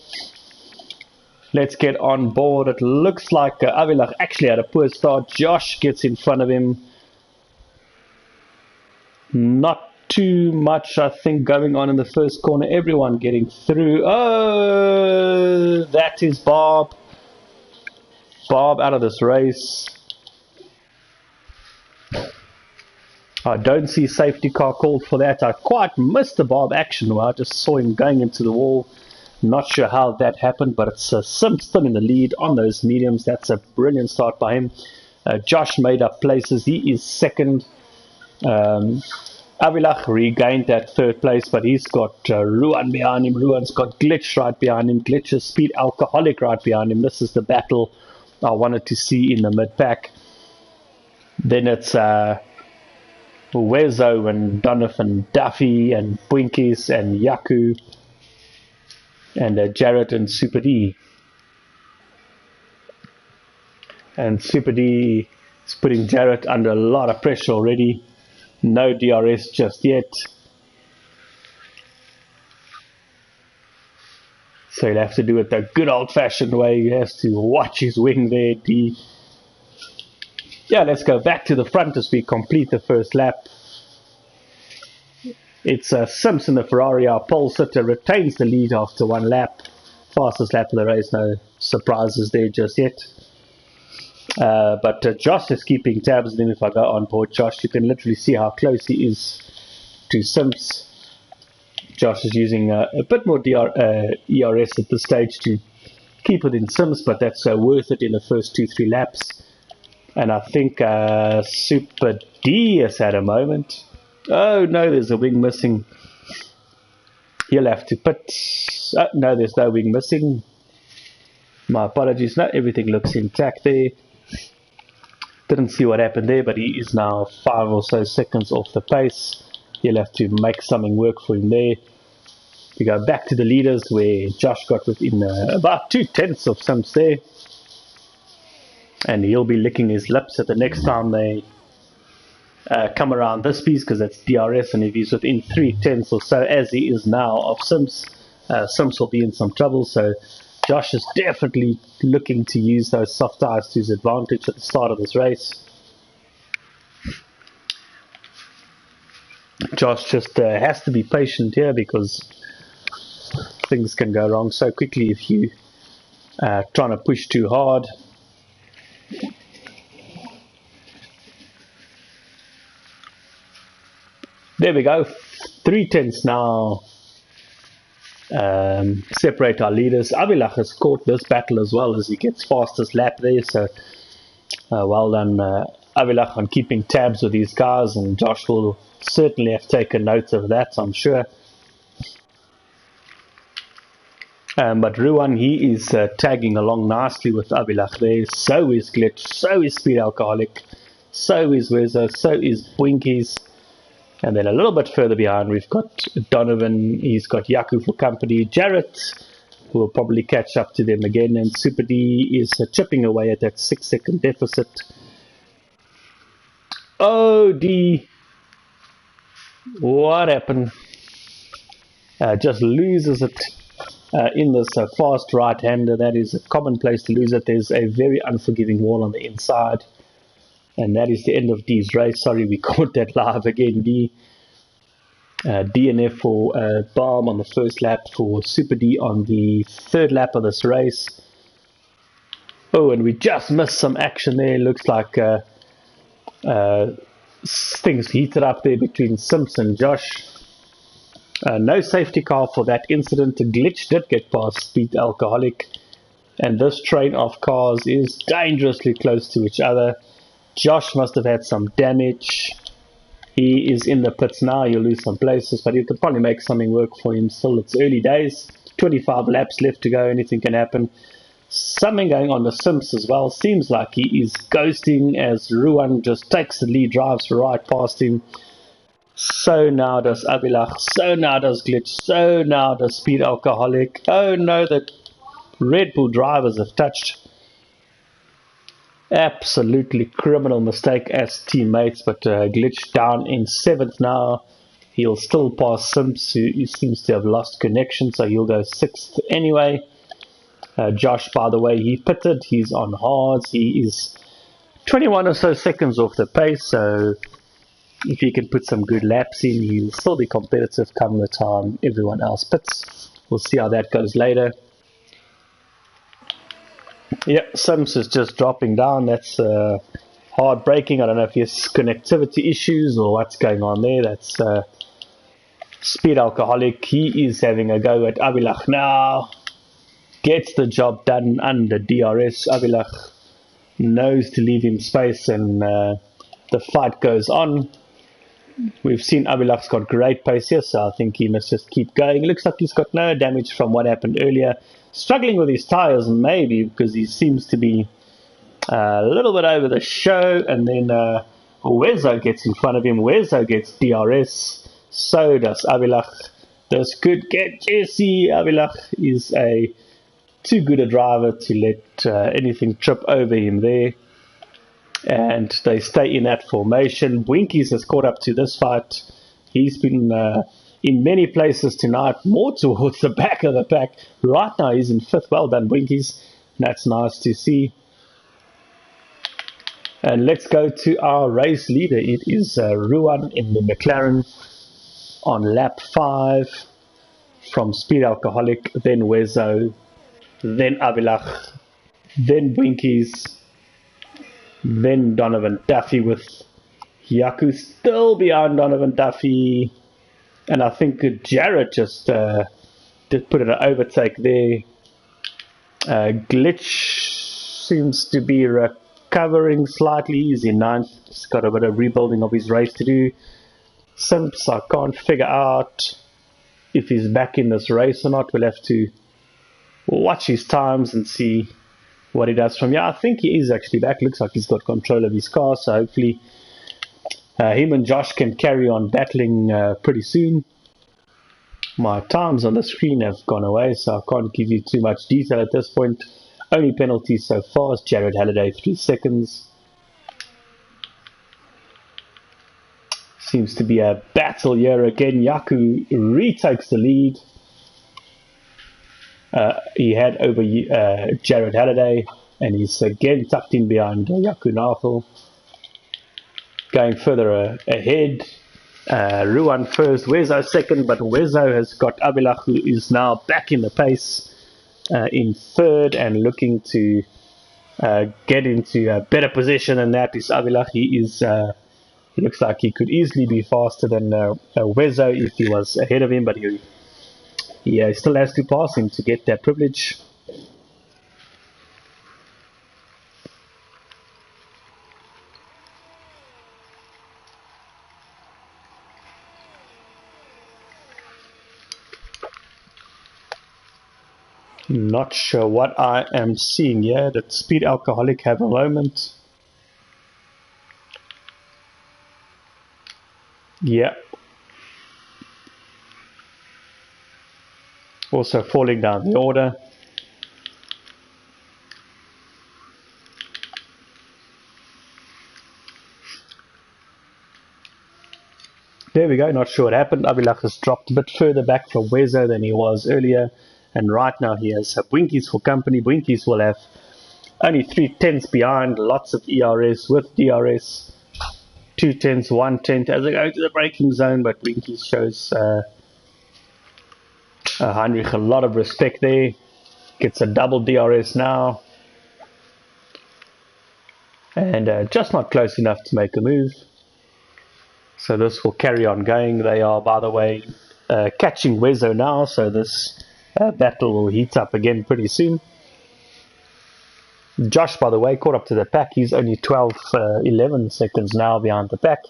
Let's get on board. It looks like Avilach actually had a poor start. Josh gets in front of him. Not too much, I think, going on in the first corner. Everyone getting through. Oh, that is Bob. Bob out of this race. I don't see safety car called for that. I quite missed the Bob action where I just saw him going into the wall. Not sure how that happened, but it's Simpson in the lead on those mediums. That's a brilliant start by him. Josh made up places. He is second. Avilach regained that third place, but he's got Ruan behind him. Ruan's got Glitch right behind him. Glitch's Speed Alcoholic right behind him. This is the battle I wanted to see in the mid-pack. Then it's Wezo and Donovan Duffy and Bwinkies and Yaku and Jarrett and Super D. And Super D is putting Jarrett under a lot of pressure already. No DRS just yet. So he'll have to do it the good old-fashioned way. He has to watch his wing there, D. Yeah, let's go back to the front as we complete the first lap. It's Simpson, the Ferrari, our pole sitter, retains the lead after one lap. Fastest lap of the race, no surprises there just yet. But Josh is keeping tabs. And then if I go on board Josh, you can literally see how close he is to Simps. Josh is using a bit more ERS at this stage to keep it in Simps, but that's worth it in the first 2-3 laps. And I think Super D has had a moment. Oh no, there's a wing missing. He'll have to pit. Oh, no, there's no wing missing. My apologies. No, everything looks intact there. Didn't see what happened there, but he is now 5 or so seconds off the pace. He'll have to make something work for him there. We go back to the leaders where Josh got within about 2/10 of Simps there. And he'll be licking his lips at the next time they come around this piece, because that's DRS, and if he's within 3/10 or so, as he is now, of Simps, Simps will be in some trouble. So Josh is definitely looking to use those soft tires to his advantage at the start of this race. Josh just has to be patient here, because things can go wrong so quickly if you trying to push too hard. There we go, 3/10 now. Separate our leaders. Avilach has caught this battle as well as he gets fastest lap there, so well done Avilach on keeping tabs with these guys, and Josh will certainly have taken note of that, I'm sure. But Ruan, he is tagging along nicely with Avilach there. So is Glitch, so is Speed Alcoholic, so is Wezo, so is Bwinkies. And then a little bit further behind, we've got Donovan, he's got Yaku for company, Jarrett, who will probably catch up to them again, and Super D is chipping away at that 6-second deficit. Oh, D, what happened? Just loses it. In this fast right-hander, that is a common place to lose it. There's a very unforgiving wall on the inside, and that is the end of D's race. Sorry, we caught that live again. D, DNF for Balm on the first lap, for Super D on the third lap of this race. Oh, and we just missed some action there. Looks like things heated up there between Simps and Josh. No safety car for that incident. Glitch did get past Speed Alcoholic, and this train of cars is dangerously close to each other. Josh must have had some damage. He is in the pits now. He'll lose some places, but he could probably make something work for him still. It's early days, 25 laps left to go. Anything can happen. Something going on the Simps as well. Seems like he is ghosting as Ruan just takes the lead, drives right past him. So now does Avilach, so now does Glitch, so now does Speed Alcoholic. Oh no, the Red Bull drivers have touched. Absolutely criminal mistake as teammates, but Glitch down in 7th now. He'll still pass Simps, who seems to have lost connection, so he'll go 6th anyway. Josh, by the way, he pitted, he's on hards, he is 21 or so seconds off the pace, so if he can put some good laps in, he'll still be competitive come the time everyone else pits. We'll see how that goes later. Yeah, Sims is just dropping down. That's hard braking. I don't know if he has connectivity issues or what's going on there. That's Speed Alcoholic. He is having a go at Avilach now. Gets the job done under DRS. Avilach knows to leave him space, and the fight goes on. We've seen Avilach's got great pace here, so I think he must just keep going. It looks like he's got no damage from what happened earlier. Struggling with his tyres, maybe, because he seems to be a little bit over the show. And then Wezo gets in front of him. Wezo gets DRS. So does Avilach. This could get Jesse. Avilach is too good a driver to let anything trip over him there. And they stay in that formation. Winkies has caught up to this fight. He's been in many places tonight, more towards the back of the pack. Right now he's in 5th. Well done, Winkies. That's nice to see. And let's go to our race leader. It is Ruan in the McLaren on lap 5 from Speed Alcoholic, then Wezo, then Avilach, then Winkies, then Donovan Duffy, with Yaku still behind Donovan Duffy. And I think Jarrett just did put in an overtake there. Glitch seems to be recovering slightly. He's in 9th. He's got a bit of rebuilding of his race to do. Simps, I can't figure out if he's back in this race or not. We'll have to watch his times and see what he does from here. I think he is actually back. Looks like he's got control of his car, so hopefully him and Josh can carry on battling pretty soon. My times on the screen have gone away, so I can't give you too much detail at this point. Only penalties so far is Jared Halliday, 3 seconds. Seems to be a battle here again. Yaku retakes the lead. He had over Jared Halliday, and he's again tucked in behind Yaku Nafel. Going further ahead, Ruan first, Wezo second, but Wezo has got Avilach, who is now back in the pace in 3rd and looking to get into a better position than that is Avilach. He is looks like he could easily be faster than Wezo if he was ahead of him, but he still has to pass him to get that privilege. Not sure what I am seeing here. Did Speed Alcoholic have a moment? Yeah. Also falling down the order. There we go, not sure what happened. Abilach has dropped a bit further back from Wezo than he was earlier. And right now he has Bwinkies for company. Bwinkies will have only 3/10 behind, lots of ERS with DRS. 2/10, 1/10 as they go to the braking zone, but Bwinkies shows Heinrich a lot of respect there. Gets a double DRS now. And just not close enough to make a move. So this will carry on going. They are, by the way, catching Wezo now, so this battle will heat up again pretty soon. Josh, by the way, caught up to the pack. He's only 11 seconds now behind the pack.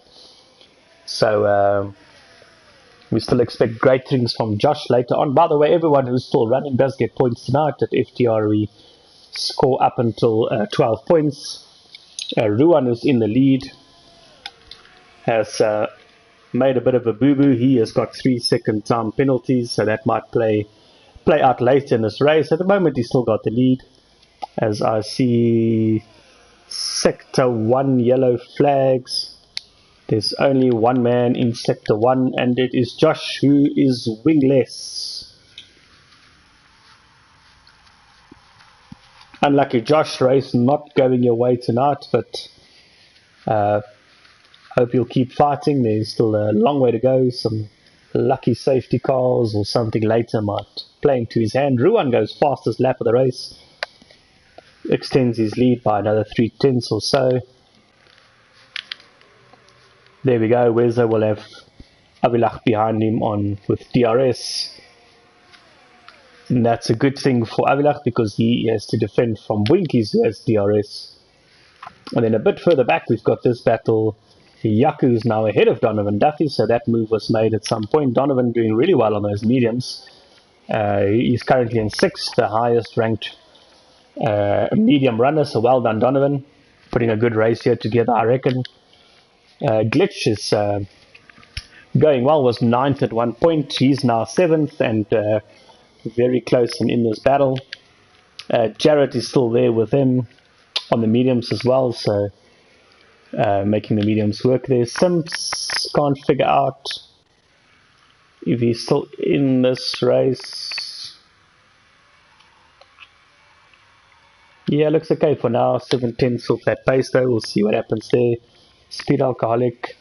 So we still expect great things from Josh later on. By the way, everyone who's still running does get points tonight at FTR. We score up until 12 points. Ruan, who's in the lead, has made a bit of a boo-boo. He has got 3-second time penalties, so that might play out later in this race. At the moment, he's still got the lead. As I see Sector 1 yellow flags. There's only one man in Sector 1, and it is Josh, who is wingless. Unlucky Josh, race not going your way tonight, but hope you'll keep fighting. There's still a long way to go. Some lucky safety cars or something later might play into his hand. Ruan goes fastest lap of the race. Extends his lead by another 3/10 or so. There we go. Wezo will have Abilach behind him on with DRS. And that's a good thing for Abilach because he has to defend from Bwinkies, who has DRS. And then a bit further back, we've got this battle. Yaku is now ahead of Donovan Duffy, so that move was made at some point. Donovan doing really well on those mediums. He's currently in 6th, the highest ranked medium runner, so well done Donovan. Putting a good race here together, I reckon. Glitch is going well, was 9th at one point. He's now 7th and very close and in this battle. Jarrett is still there with him on the mediums as well, so making the mediums work there. Sims can't figure out if he's still in this race. Yeah, looks okay for now. 7/10 off that pace though. We'll see what happens there. Speed Alcoholic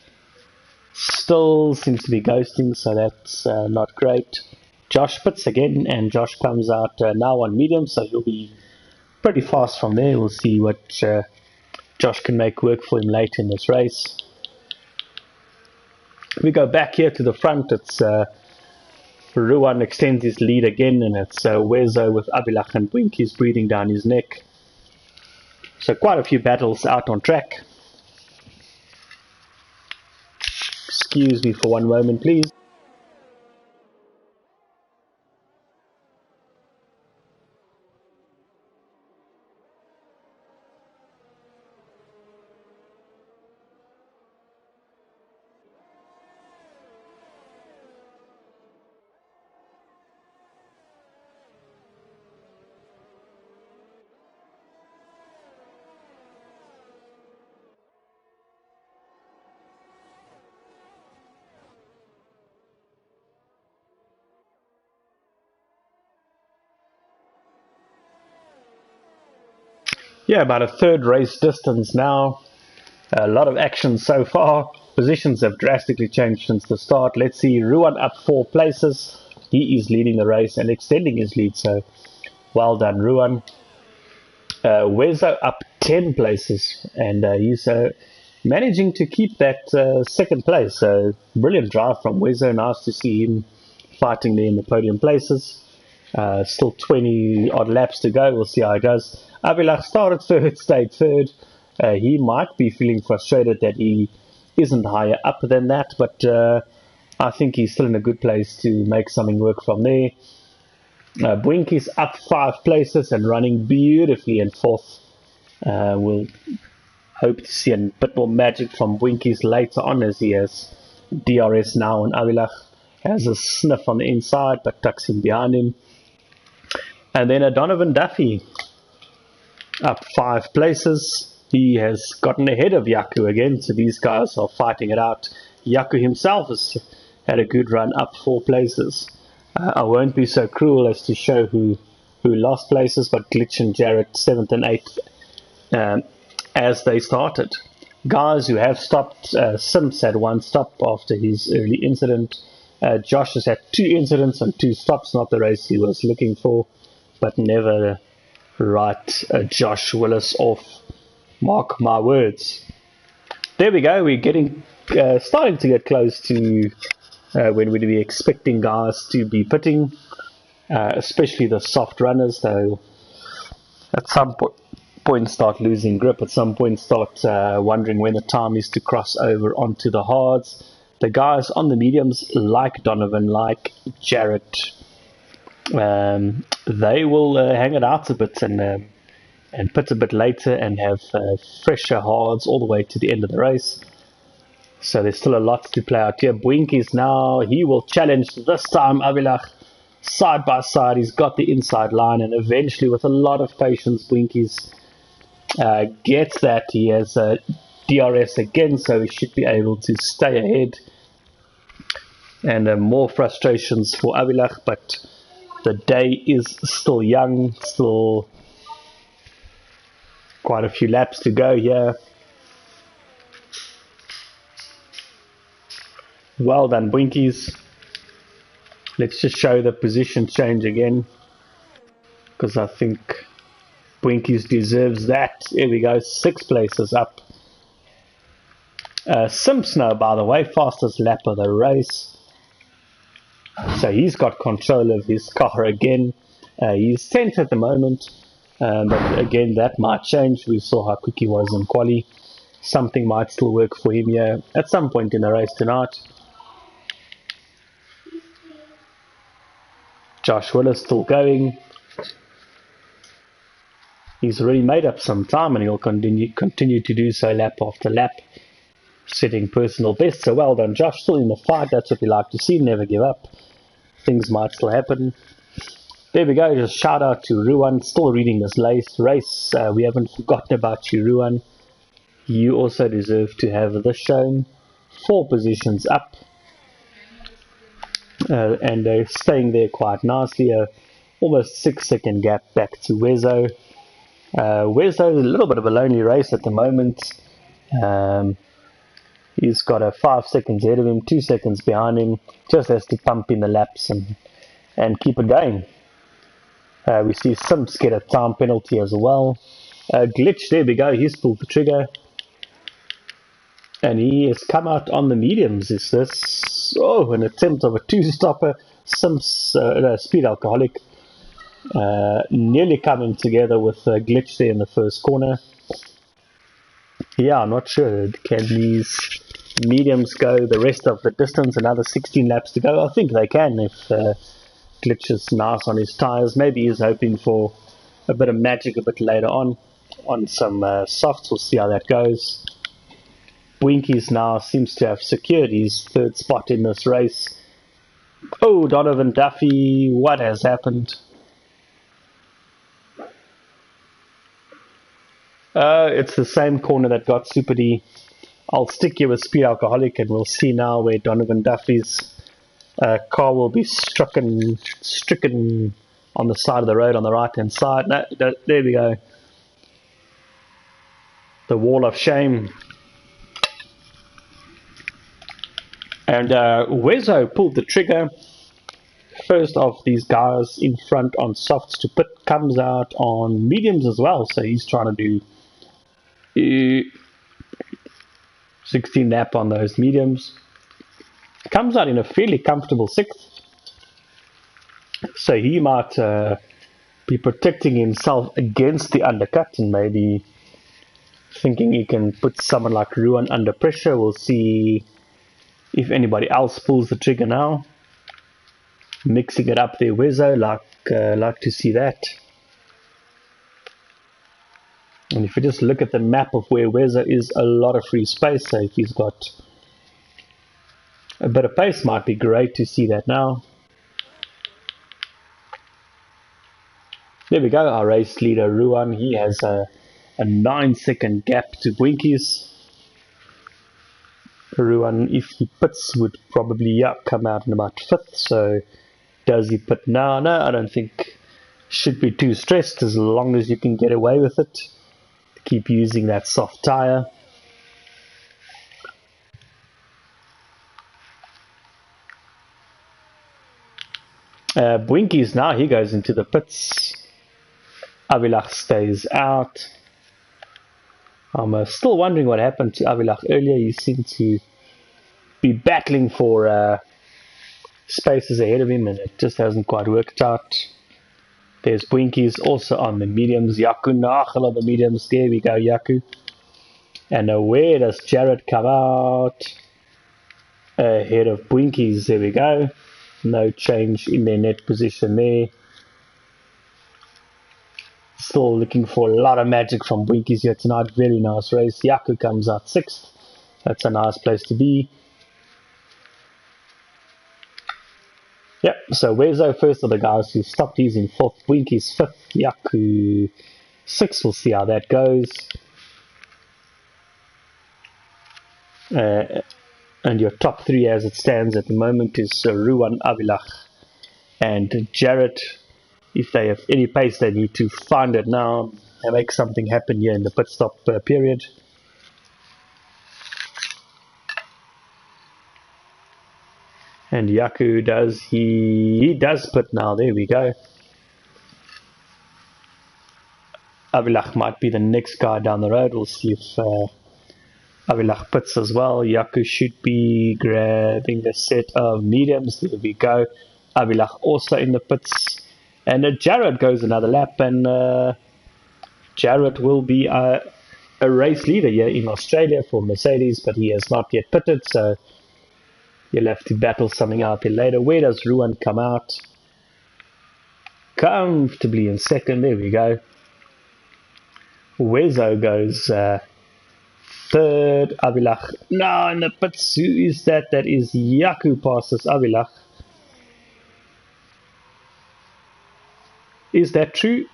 still seems to be ghosting, so that's not great. Josh pits again, and Josh comes out now on medium, so he'll be pretty fast from there. We'll see what Josh can make work for him late in this race. We go back here to the front. It's Ruan extends his lead again, and it's Wezo with Abilach and Bwinkies breathing down his neck. So quite a few battles out on track. Excuse me for one moment, please. Yeah, about a third race distance now. A lot of action so far. Positions have drastically changed since the start. Let's see, Ruan up 4 places. He is leading the race and extending his lead, so well done, Ruan. Wezo up 10 places, and he's managing to keep that 2nd place. So brilliant drive from Wezo. Nice to see him fighting there in the podium places. Still 20 odd laps to go. We'll see how it goes. Abilach started 3rd, stayed 3rd. He might be feeling frustrated that he isn't higher up than that, but I think he's still in a good place to make something work from there. Bwinky's up 5 places and running beautifully in 4th. We'll hope to see a bit more magic from Bwinky's later on, as he has DRS now, and Avilach has a sniff on the inside but tucks him behind him. And then a Donovan Duffy up 5 places. He has gotten ahead of Yaku again, so these guys are fighting it out. Yaku himself has had a good run up 4 places. I won't be so cruel as to show who lost places, but Glitch and Jarrett 7th and 8th as they started. Guys who have stopped, Sims had 1 stop after his early incident. Josh has had 2 incidents and 2 stops, not the race he was looking for, but never write Josh Willis off. Mark my words. There we go. We're getting starting to get close to when we'd be expecting guys to be pitting, especially the soft runners. They'll at some point start losing grip. At some point start wondering when the time is to cross over onto the hards. The guys on the mediums, like Donovan, like Jarrett, they will hang it out a bit and pit a bit later and have fresher hards all the way to the end of the race. So there's still a lot to play out here. Bwinky's now, he will challenge this time Avilach side by side. He's got the inside line, and eventually with a lot of patience Bwinky's gets that. He has DRS again, so he should be able to stay ahead. And more frustrations for Avilach, but the day is still young, still quite a few laps to go here. Well done, Bwinky's. Let's just show the position change again, because I think Bwinky's deserves that. Here we go, 6 places up. Simpsnow, by the way, fastest lap of the race. So he's got control of his car again. He's 10th at the moment. But again, that might change. We saw how quick he was in quali. Something might still work for him here at some point in the race tonight. Josh Willis still going. He's already made up some time, and he'll continue to do so lap after lap, setting personal best. So well done, Josh. Still in the fight. That's what we like to see. Never give up. Things might still happen. There we go, just shout out to Ruan, still reading this race. We haven't forgotten about you, Ruan. You also deserve to have this shown. 4 positions up. And they're staying there quite nicely. Almost 6-second gap back to Wezo. Wezo's a little bit of a lonely race at the moment. He's got a 5 seconds ahead of him, 2 seconds behind him. Just has to pump in the laps and keep it going. We see Simps get a time penalty as well. Glitch, there we go, he's pulled the trigger. And he has come out on the mediums. Is this an attempt of a 2-stopper? Simps, Speed Alcoholic, nearly coming together with Glitch there in the first corner. Yeah, I'm not sure. Can these mediums go the rest of the distance? Another 16 laps to go? I think they can if Glitch is nice on his tyres. Maybe he's hoping for a bit of magic a bit later on some softs. We'll see how that goes. Bwinky's now seems to have secured his 3rd spot in this race. Oh, Donovan Duffy, what has happened? It's the same corner that got Super D. I'll stick here with Speed Alcoholic, and we'll see now where Donovan Duffy's car will be stricken on the side of the road on the right hand side. No, there we go. The wall of shame. And Wezo pulled the trigger. First of these guys in front on softs to pit comes out on mediums as well. So he's trying to do 16 lap on those mediums. Comes out in a fairly comfortable 6th. So he might be protecting himself against the undercut and maybe thinking he can put someone like Ruan under pressure. We'll see if anybody else pulls the trigger now. Mixing it up there, Wezo, like like to see that. And if you just look at the map of where Weza is, a lot of free space, so if he's got a bit of pace, might be great to see that now. There we go, our race leader Ruan, he has a 9-second gap to Bwinkies. Ruan, if he pits, would probably come out in about 5th, so does he pit now? No, I don't think should be too stressed as long as you can get away with it. Keep using that soft tyre. Bwinkies now, he goes into the pits. Avilach stays out. I'm still wondering what happened to Avilach earlier. He seemed to be battling for spaces ahead of him, and it just hasn't quite worked out. There's Bwinkies also on the mediums. Yaku Nachel on the mediums. There we go, Yaku. And where does Jared come out? Ahead of Bwinkies. There we go. No change in their net position there. Still looking for a lot of magic from Bwinkies here tonight. Very nice race. Yaku comes out 6th. That's a nice place to be. Yep, so Wezo first of the guys who stopped, he's in 4th. Bwinkies 5th. Yaku 6th. We'll see how that goes. And your top 3 as it stands at the moment is Ruan, Avilach and Jared. If they have any pace, they need to find it now and make something happen here in the pit stop period. And Yaku does, he does pit now. There we go. Avilach might be the next guy down the road. We'll see if Avilach pits as well. Yaku should be grabbing the set of mediums. There we go. Avilach also in the pits. And Jared goes another lap, and Jared will be a race leader here in Australia for Mercedes, but he has not yet pitted, so you'll have to battle something out there later. Where does Ruan come out? Comfortably in 2nd. There we go. Wezo goes 3rd. Avilach now in the pits. Who is that? That is Yaku passes Avilach. Is that true?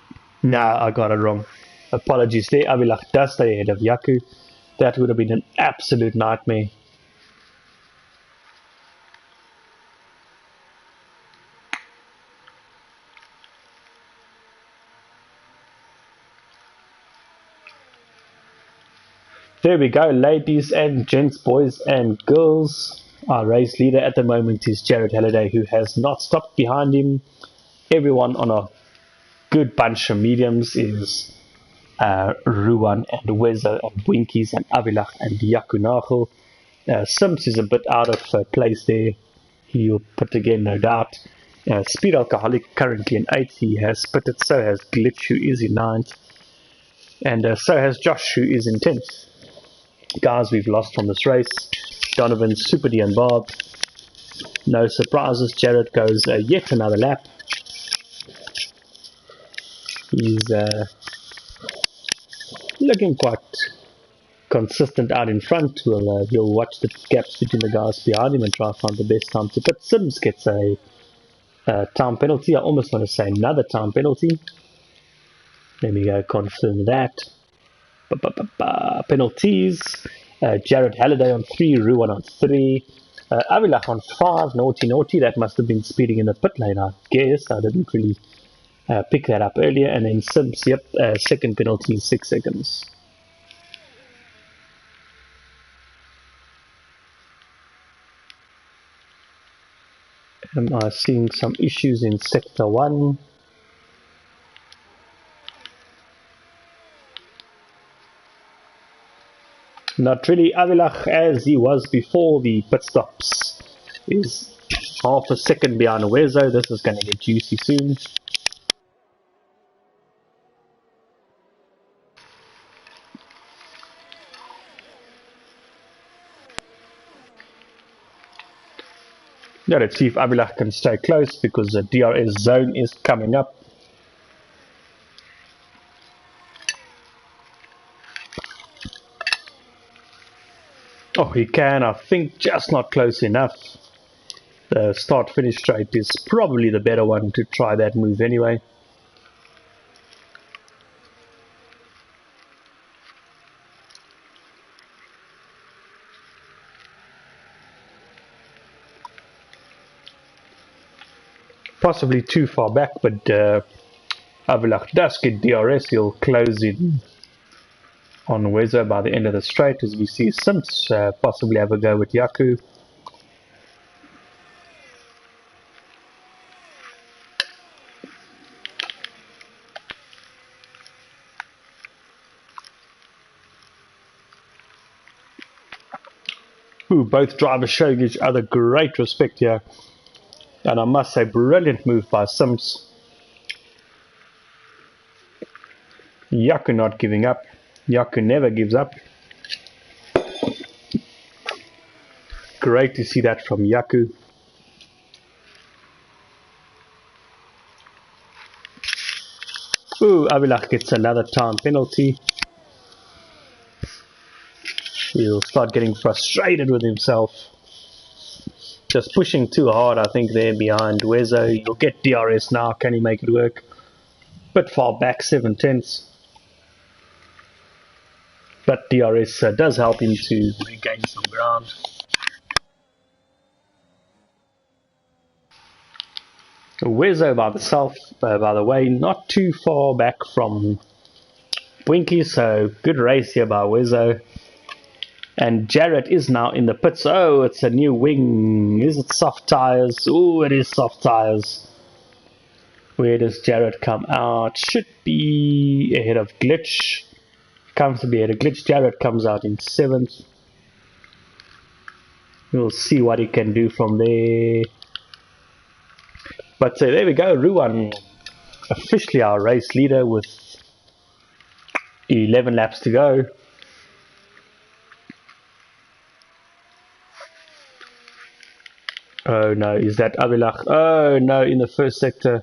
No, I got it wrong. Apologies there. Avilach does stay ahead of Yaku. That would have been an absolute nightmare. There we go, ladies and gents, boys and girls. Our race leader at the moment is Jared Halliday, who has not stopped behind him. Everyone on a good bunch of mediums is Ruan and Wezo and Bwinkies and Avilach and Yaku Nachel. Sims is a bit out of place there. He'll pit again, no doubt. Speed Alcoholic currently in 8th. He has pitted. So has Glitch, who is in 9th. And so has Josh, who is in 10th. Guys we've lost from this race: Donovan, Super D and Bob. No surprises. Jared goes yet another lap. He's looking quite consistent out in front. We'll watch the gaps between the guys behind him and try to find the best time to pit. Sims gets a time penalty. I almost want to say another time penalty. Let me go confirm that. Penalties. Jared Halliday on 3, Ruan on 3, Avilach on 5, naughty, that must have been speeding in the pit lane, I guess. I didn't really pick that up earlier. And then Sims, yep, 2nd penalty, 6 seconds. Am I seeing some issues in Sector 1? Not really. Avilach, as he was before the pit stops, is half a second behind Wezo. This is going to get juicy soon. Yeah, let's see if Abilach can stay close because the DRS zone is coming up. Oh, he can, I think, just not close enough. The start-finish straight is probably the better one to try that move anyway. Possibly too far back, but Abilach does get DRS. He'll close in on Wezo by the end of the straight, as we see Sims possibly have a go with Yaku. Ooh, both drivers showing each other great respect here. And I must say, brilliant move by Sims. Yaku not giving up. Yaku never gives up. Great to see that from Yaku. Ooh, Abilach gets another time penalty. He'll start getting frustrated with himself. Just pushing too hard, I think, there behind Wezo. He'll get DRS now. Can he make it work? Bit far back, 7/10. But DRS does help him to regain some ground. Wezo by the way, not too far back from Winky, so good race here by Wezo. And Jarrett is now in the pits. Oh, it's a new wing. Is it soft tyres? Oh, it is soft tyres. Where does Jarrett come out? Should be ahead of Glitch. Comfortably ahead of Glitch. Jarrett comes out in 7th. We'll see what he can do from there. But there we go. Ruan officially our race leader with 11 laps to go. Oh no, is that Abilach? Oh no, in the first sector.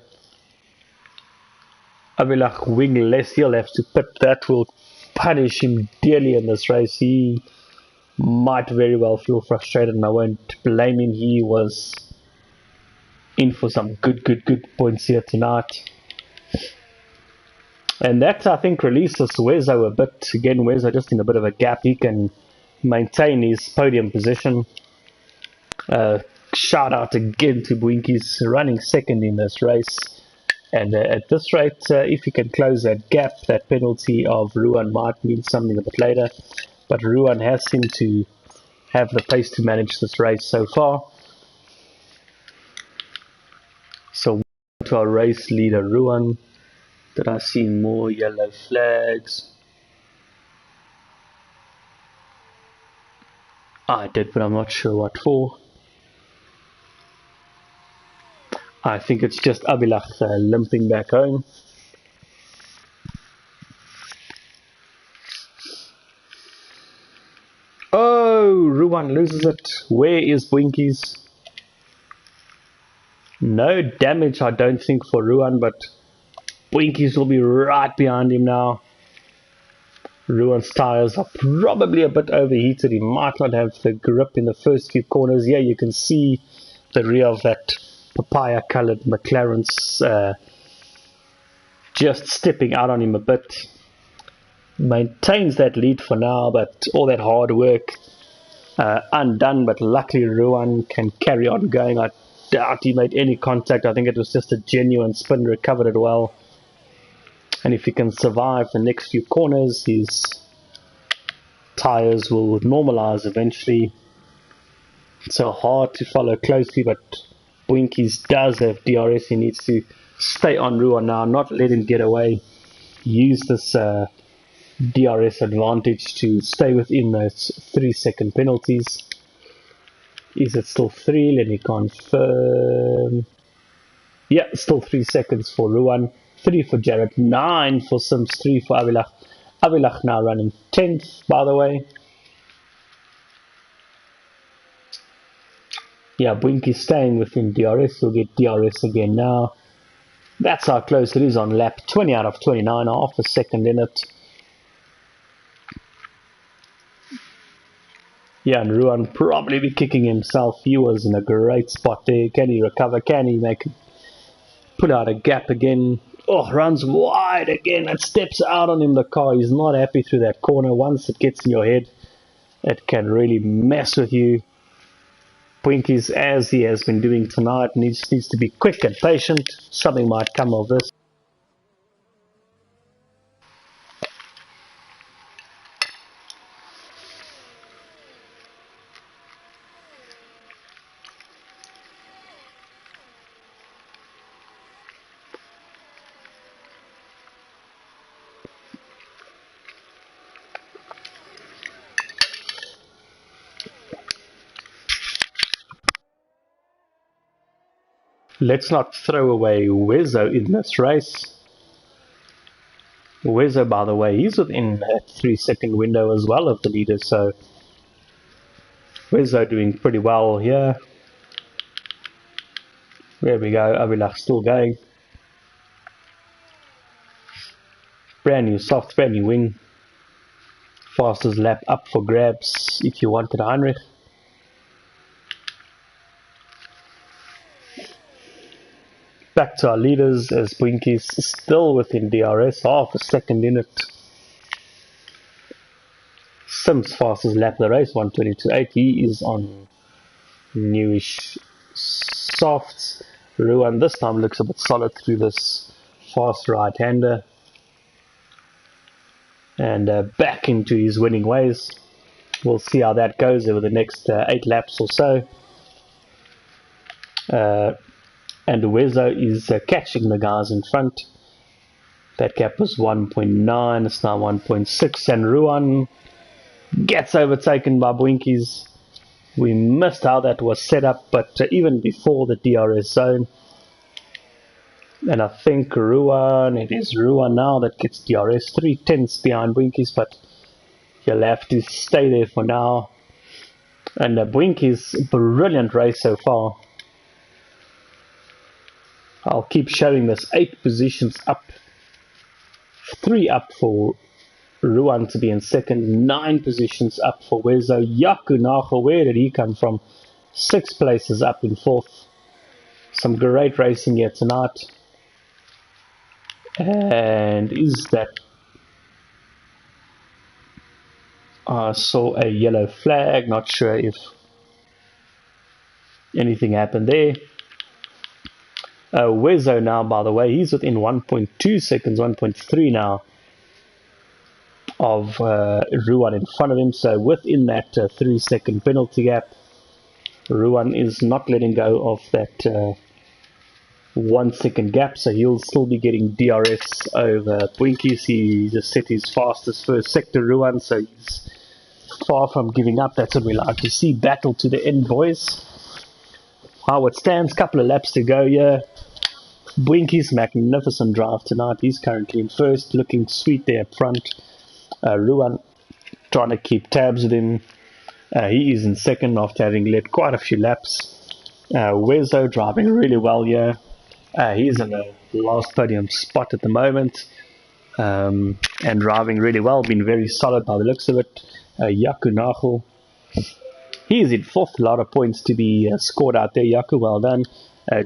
Abilach wing less, he'll have to pit. That will punish him dearly in this race. He might very well feel frustrated, and I won't blame him. He was in for some good points here tonight. And that, I think, releases Wezo a bit. Again, Wezo just in a bit of a gap. He can maintain his podium position. Shout out again to Bwinkies running second in this race. And at this rate, if he can close that gap, that penalty of Ruan might mean something a bit later. But Ruan has seemed to have the pace to manage this race so far. So to our race leader, Ruan. Did I see more yellow flags? I did, but I'm not sure what for. I think it's just Abilach limping back home. Oh, Ruan loses it. Where is Bwinkies? No damage, I don't think, for Ruan, but Bwinkies will be right behind him now. Ruan's tyres are probably a bit overheated. He might not have the grip in the first few corners. Here you can see the rear of that papaya coloured McLaren's just stepping out on him a bit. Maintains that lead for now, but all that hard work undone. But luckily Ruan can carry on going. I doubt he made any contact. I think it was just a genuine spin, recovered it well. And if he can survive the next few corners, his tyres will normalise eventually. So hard to follow closely, but Bwinkies does have DRS. He needs to stay on Ruan now, not let him get away. Use this DRS advantage to stay within those 3-second penalties. Is it still 3? Let me confirm. Yeah, still 3 seconds for Ruan, 3 for Jarrett, 9 for Sims, 3 for Abilach. Abilach now running 10th, by the way. Yeah, Bwinky's staying within DRS. We'll get DRS again now. That's how close it is on lap 20 out of 29, half a second in it. Yeah, and Ruan probably be kicking himself. He was in a great spot there. Can he recover? Can he put out a gap again? Oh, runs wide again and steps out on him, the car. He's not happy through that corner. Once it gets in your head, it can really mess with you. Bwinky's, as he has been doing tonight, needs to be quick and patient. Something might come of this. Let's not throw away Wezo in this race. Wezo, by the way, he's within a 3-second window as well of the leader, so Wezo doing pretty well here. There we go, Avilach still going. Brand new soft, brand new wing. Fastest lap up for grabs if you wanted Heinrich. Back to our leaders as Bwinky's still within DRS, half a second in it. Sims fastest lap of the race, 1:22.8. He is on newish softs. Ruan this time looks a bit solid through this fast right-hander. And back into his winning ways. We'll see how that goes over the next 8 laps or so. And Wezo is catching the guys in front. That gap was 1.9, it's now 1.6, and Ruan gets overtaken by Bwinky's. We missed how that was set up, but even before the DRS zone. And I think it is Ruan now that gets DRS, 3/10 behind Bwinky's, but he'll have to stay there for now. And Bwinky's brilliant race so far. I'll keep showing this, 8 positions up, 3 up for Ruan to be in second, 9 positions up for Wezo. Yaku Nacho, where did he come from? 6 places up in 4th. Some great racing here tonight. And is that... I saw a yellow flag, not sure if anything happened there. Wezo now, by the way, he's within 1.2 seconds, 1.3 now of Ruan in front of him. So within that 3-second penalty gap, Ruan is not letting go of that 1-second gap, so he'll still be getting DRS over Bwinky's. He just set his fastest first sector, Ruan, so he's far from giving up. That's what we like to see. Battle to the end, boys. How it stands, couple of laps to go here. Bwinky's magnificent drive tonight. He's currently in first, looking sweet there up front. Ruan trying to keep tabs with him. He is in second after having led quite a few laps. Wezo driving really well here. He's in the last podium spot at the moment. And driving really well, been very solid by the looks of it. Yaku Nacho, he is in 4th, a lot of points to be scored out there. Yaku, well done.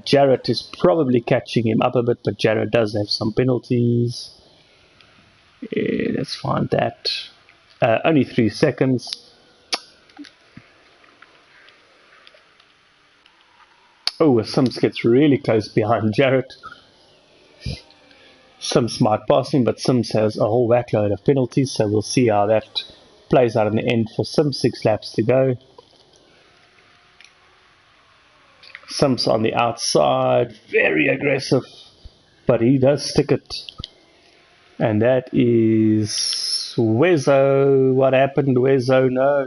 Jarrett is probably catching him up a bit, but Jarrett does have some penalties. Yeah, let's find that. Only 3 seconds. Oh, Sims gets really close behind Jarrett. Sims might pass him, but Sims has a whole backload of penalties, so we'll see how that plays out in the end for Sims. 6 laps to go. Sims on the outside, very aggressive, but he does stick it. And that is Wezo. What happened, Wezo? No.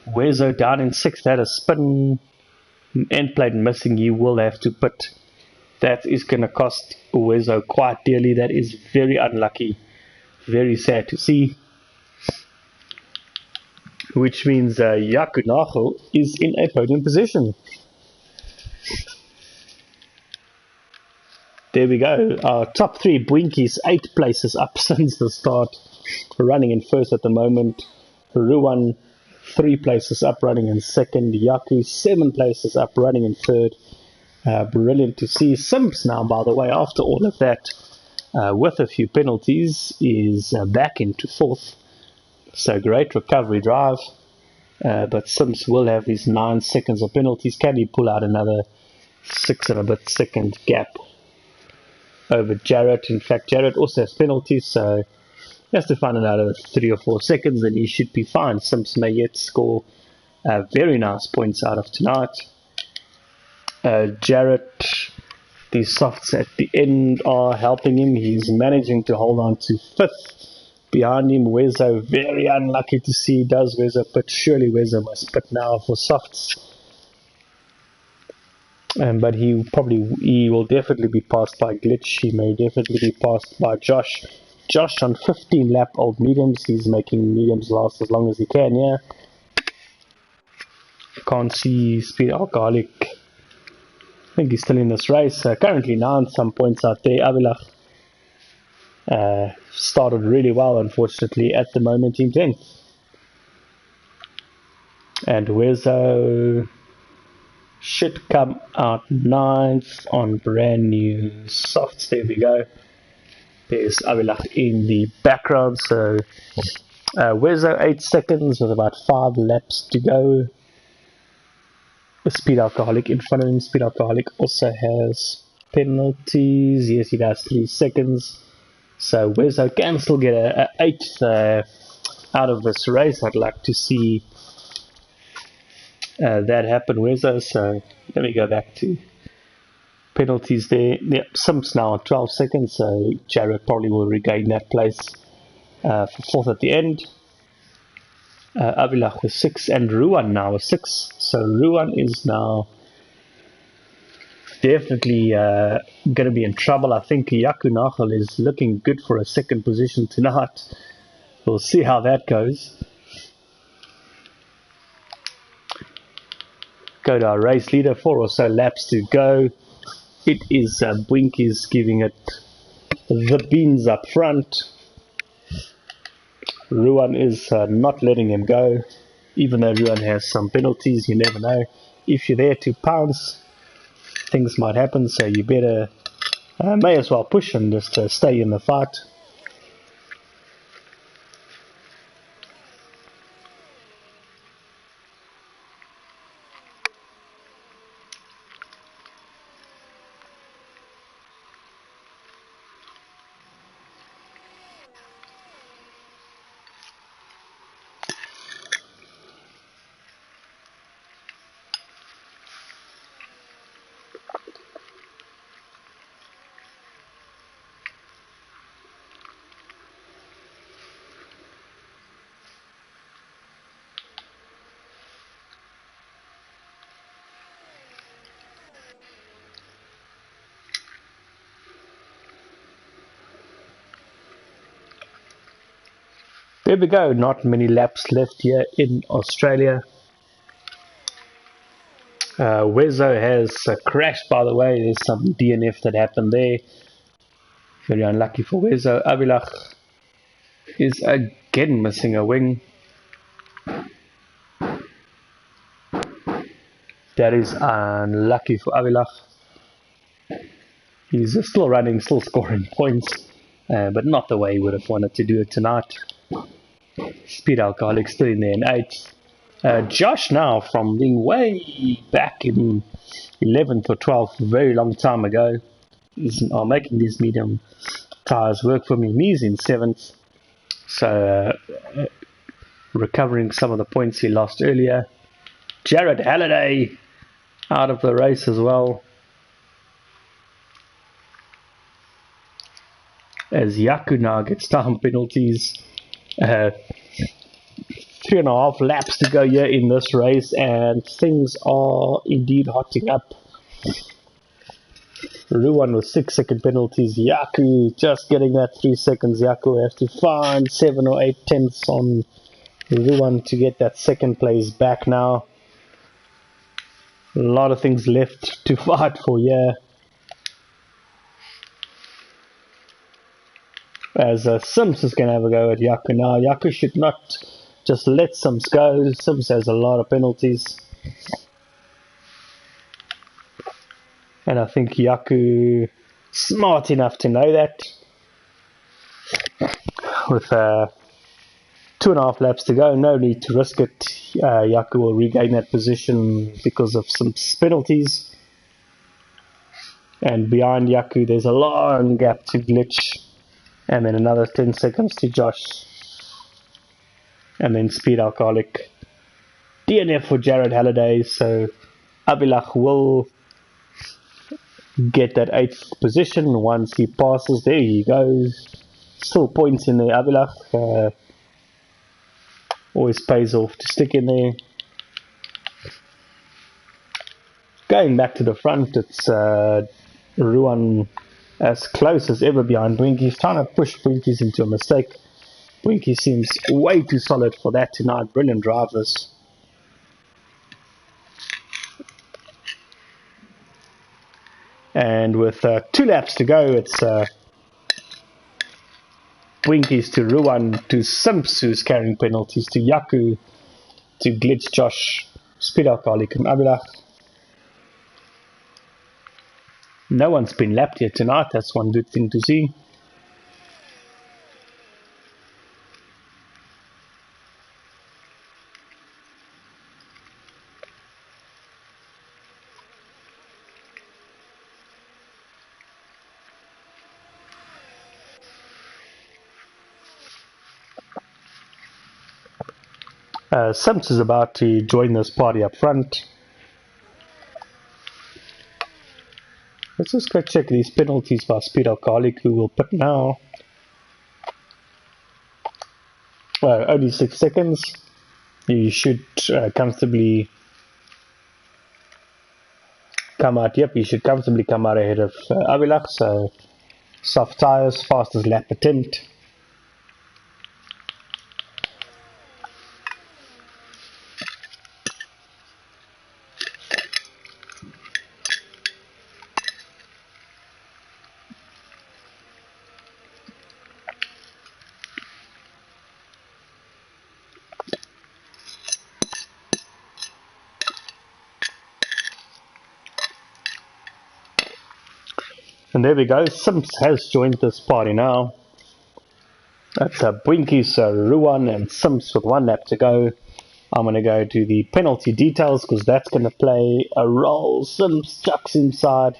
Wezo down in 6th, had a spin. End plate missing, you will have to pit. That is going to cost Wezo quite dearly. That is very unlucky. Very sad to see. which means Yaku Nachel is in a podium position. There we go. Our top three Bwinkies 8 places up since the start. Running in first at the moment. Ruan 3 places up, running in second. Yaku 7 places up, running in third. Brilliant to see. Simps now, by the way, after all of that, with a few penalties, is back into fourth. So great recovery drive. But Simps will have his 9 seconds of penalties. Can he pull out another 6 and a bit second gap over Jarrett? In fact, Jarrett also has penalties, so he has to find another 3 or 4 seconds and he should be fine. Simps may yet score very nice points out of tonight. Jarrett, the softs at the end are helping him. He's managing to hold on to 5th. Behind him, Wezo, very unlucky to see. Does Wezo pit? Surely Wezo must pit now for softs. But he will definitely be passed by Glitch. He may definitely be passed by Josh. Josh on 15 lap old mediums. He's making mediums last as long as he can, yeah. Can't see Speed Alcoholic. I think he's still in this race. Currently 9 some points out there. Avilach started really well, unfortunately, at the moment in 10th. And Wezo should come out 9th on brand new softs. There we go. There's Avilach in the background. So Wezo 8 seconds with about 5 laps to go. Speed Alcoholic in front of him. Speed Alcoholic also has penalties. Yes, he does 3 seconds. So Wezo can still get a 8th out of this race. I'd like to see that happen, Wezo. So let me go back to penalties there. Yeah, Simps now on 12 seconds. So Jared probably will regain that place for 4th at the end. Avilach was 6 and Ruan now was 6. So Ruan is now definitely going to be in trouble. I think Yaku Nachel is looking good for a 2nd position tonight. We'll see how that goes. Go to our race leader, 4 or so laps to go. It is Bwinkies giving it the beans up front. Ruan is not letting him go, even though Ruan has some penalties. You never know. If you're there to pounce, things might happen, so you better may as well push and just stay in the fight. There we go, not many laps left here in Australia. Wezo has crashed, by the way. There's some DNF that happened there. Very unlucky for Wezo. Avilach is again missing a wing. That is unlucky for Avilach. He's still running, still scoring points, but not the way he would have wanted to do it tonight. Speed Alcoholic still in there in 8th. Josh now, from being way back in 11th or 12th, a very long time ago, is making these medium tires work for me. He's in 7th, so recovering some of the points he lost earlier. Jared Halliday out of the race as well, as Yaku now gets time penalties. 3.5 laps to go here in this race, and things are indeed hotting up. Ruan with 6 second penalties. Yaku just getting that 3 seconds. Yaku has to find 7 or 8 tenths on Ruan to get that second place back now. A lot of things left to fight for here. As Sims is going to have a go at Yaku now. Yaku should not just let Sims go. Sims has a lot of penalties. And I think Yaku smart enough to know that. With 2.5 laps to go, no need to risk it. Yaku will regain that position because of some penalties. And behind Yaku there's a long gap to Glitch. And then another 10 seconds to Josh. And then Speed Alcoholic. DNF for Jared Halliday. So Abilach will get that 8th position once he passes. There he goes. Still points in there, Abilach. Always pays off to stick in there. Going back to the front, it's Ruan as close as ever behind Blinkies, trying to push Blinkies into a mistake. Blinky seems way too solid for that tonight. Brilliant drivers. And with 2 laps to go, it's Blinkies to Ruan to Simps, who's carrying penalties, to Yaku, to Glitch, Josh, Speed Alcoholic, and Abilach. No one's been lapped yet tonight, that's one good thing to see. Simps is about to join this party up front. Let's just go check these penalties by Speed Alcoholic, who will put now. Well, only 6 seconds. You should comfortably come out. Yep, you should comfortably come out ahead of Abilach. So soft tires, fastest lap attempt. And there we go, Simps has joined this party now. That's Blinkies, Ruan and Simps with 1 lap to go. I'm going to go to the penalty details because that's going to play a role. Simps chucks inside,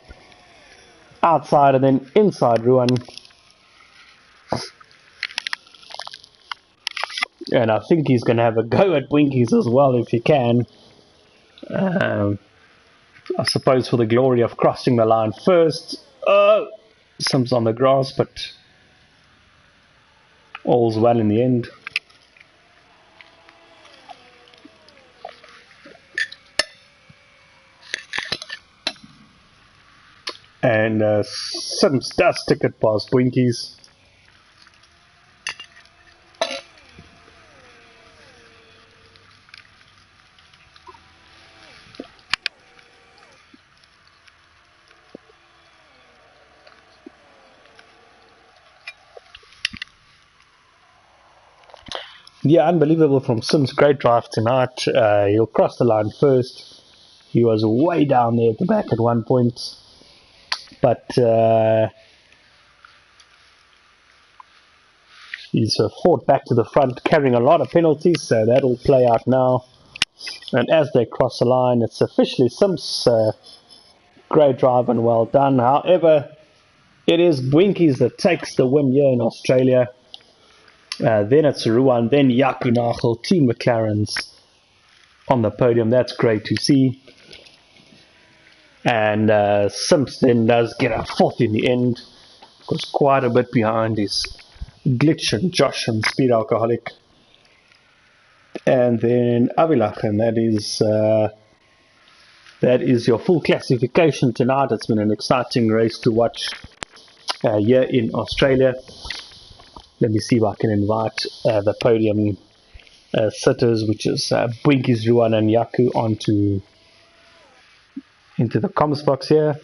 outside and then inside Ruan. And I think he's going to have a go at Blinkies as well if he can. I suppose for the glory of crossing the line first. Simps on the grass, but all's well in the end. And Simps does stick it past Blinkies. Yeah, unbelievable from Sims. Great drive tonight. He'll cross the line first. He was way down there at the back at one point. But he's fought back to the front, carrying a lot of penalties, so that'll play out now. And as they cross the line, it's officially Sims. Great drive and well done. However, it is Blinkies that takes the win here in Australia. Then it's Ruan, then Yaku Nachel, Team McLaren's on the podium. That's great to see. And Simps then does get a 4th in the end. Because quite a bit behind is Glitch and Josh and Speed Alcoholic. And then Abilach, and that is your full classification tonight. It's been an exciting race to watch here in Australia. Let me see if I can invite the podium sitters, which is Bwinkies, Ruan and Yaku, into the comms box here.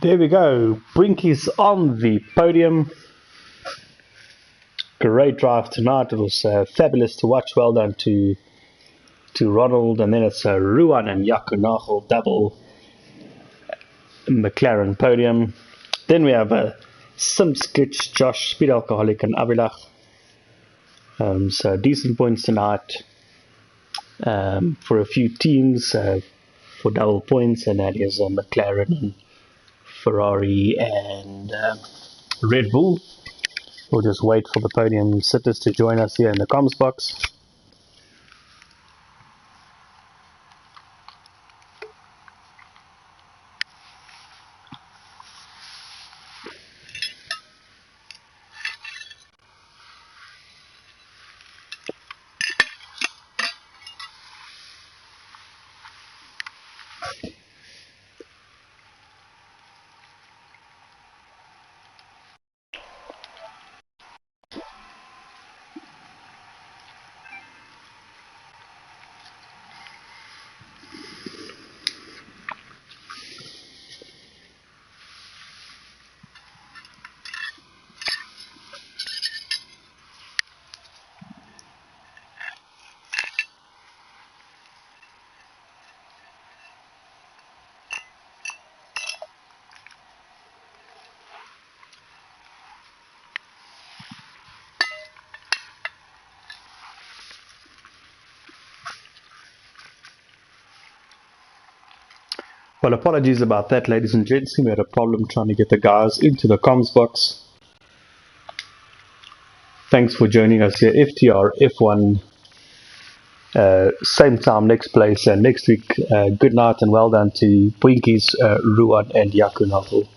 There we go. Bwinkies on the podium. Great drive tonight. It was fabulous to watch. Well done to Ronald. And then it's Ruan and Yaku Nagel double McLaren podium. Then we have Simskitch, Josh, Speed Alcoholic, and Abilach. So decent points tonight for a few teams for double points, and that is McLaren and Ferrari and Red Bull. We'll just wait for the podium sitters to join us here in the comms box. Well, apologies about that, ladies and gents. We had a problem trying to get the guys into the comms box. Thanks for joining us here. FTRF1. Same time, next place, next week. Good night and well done to Bwinkies, Ruan and Yaku Nagel.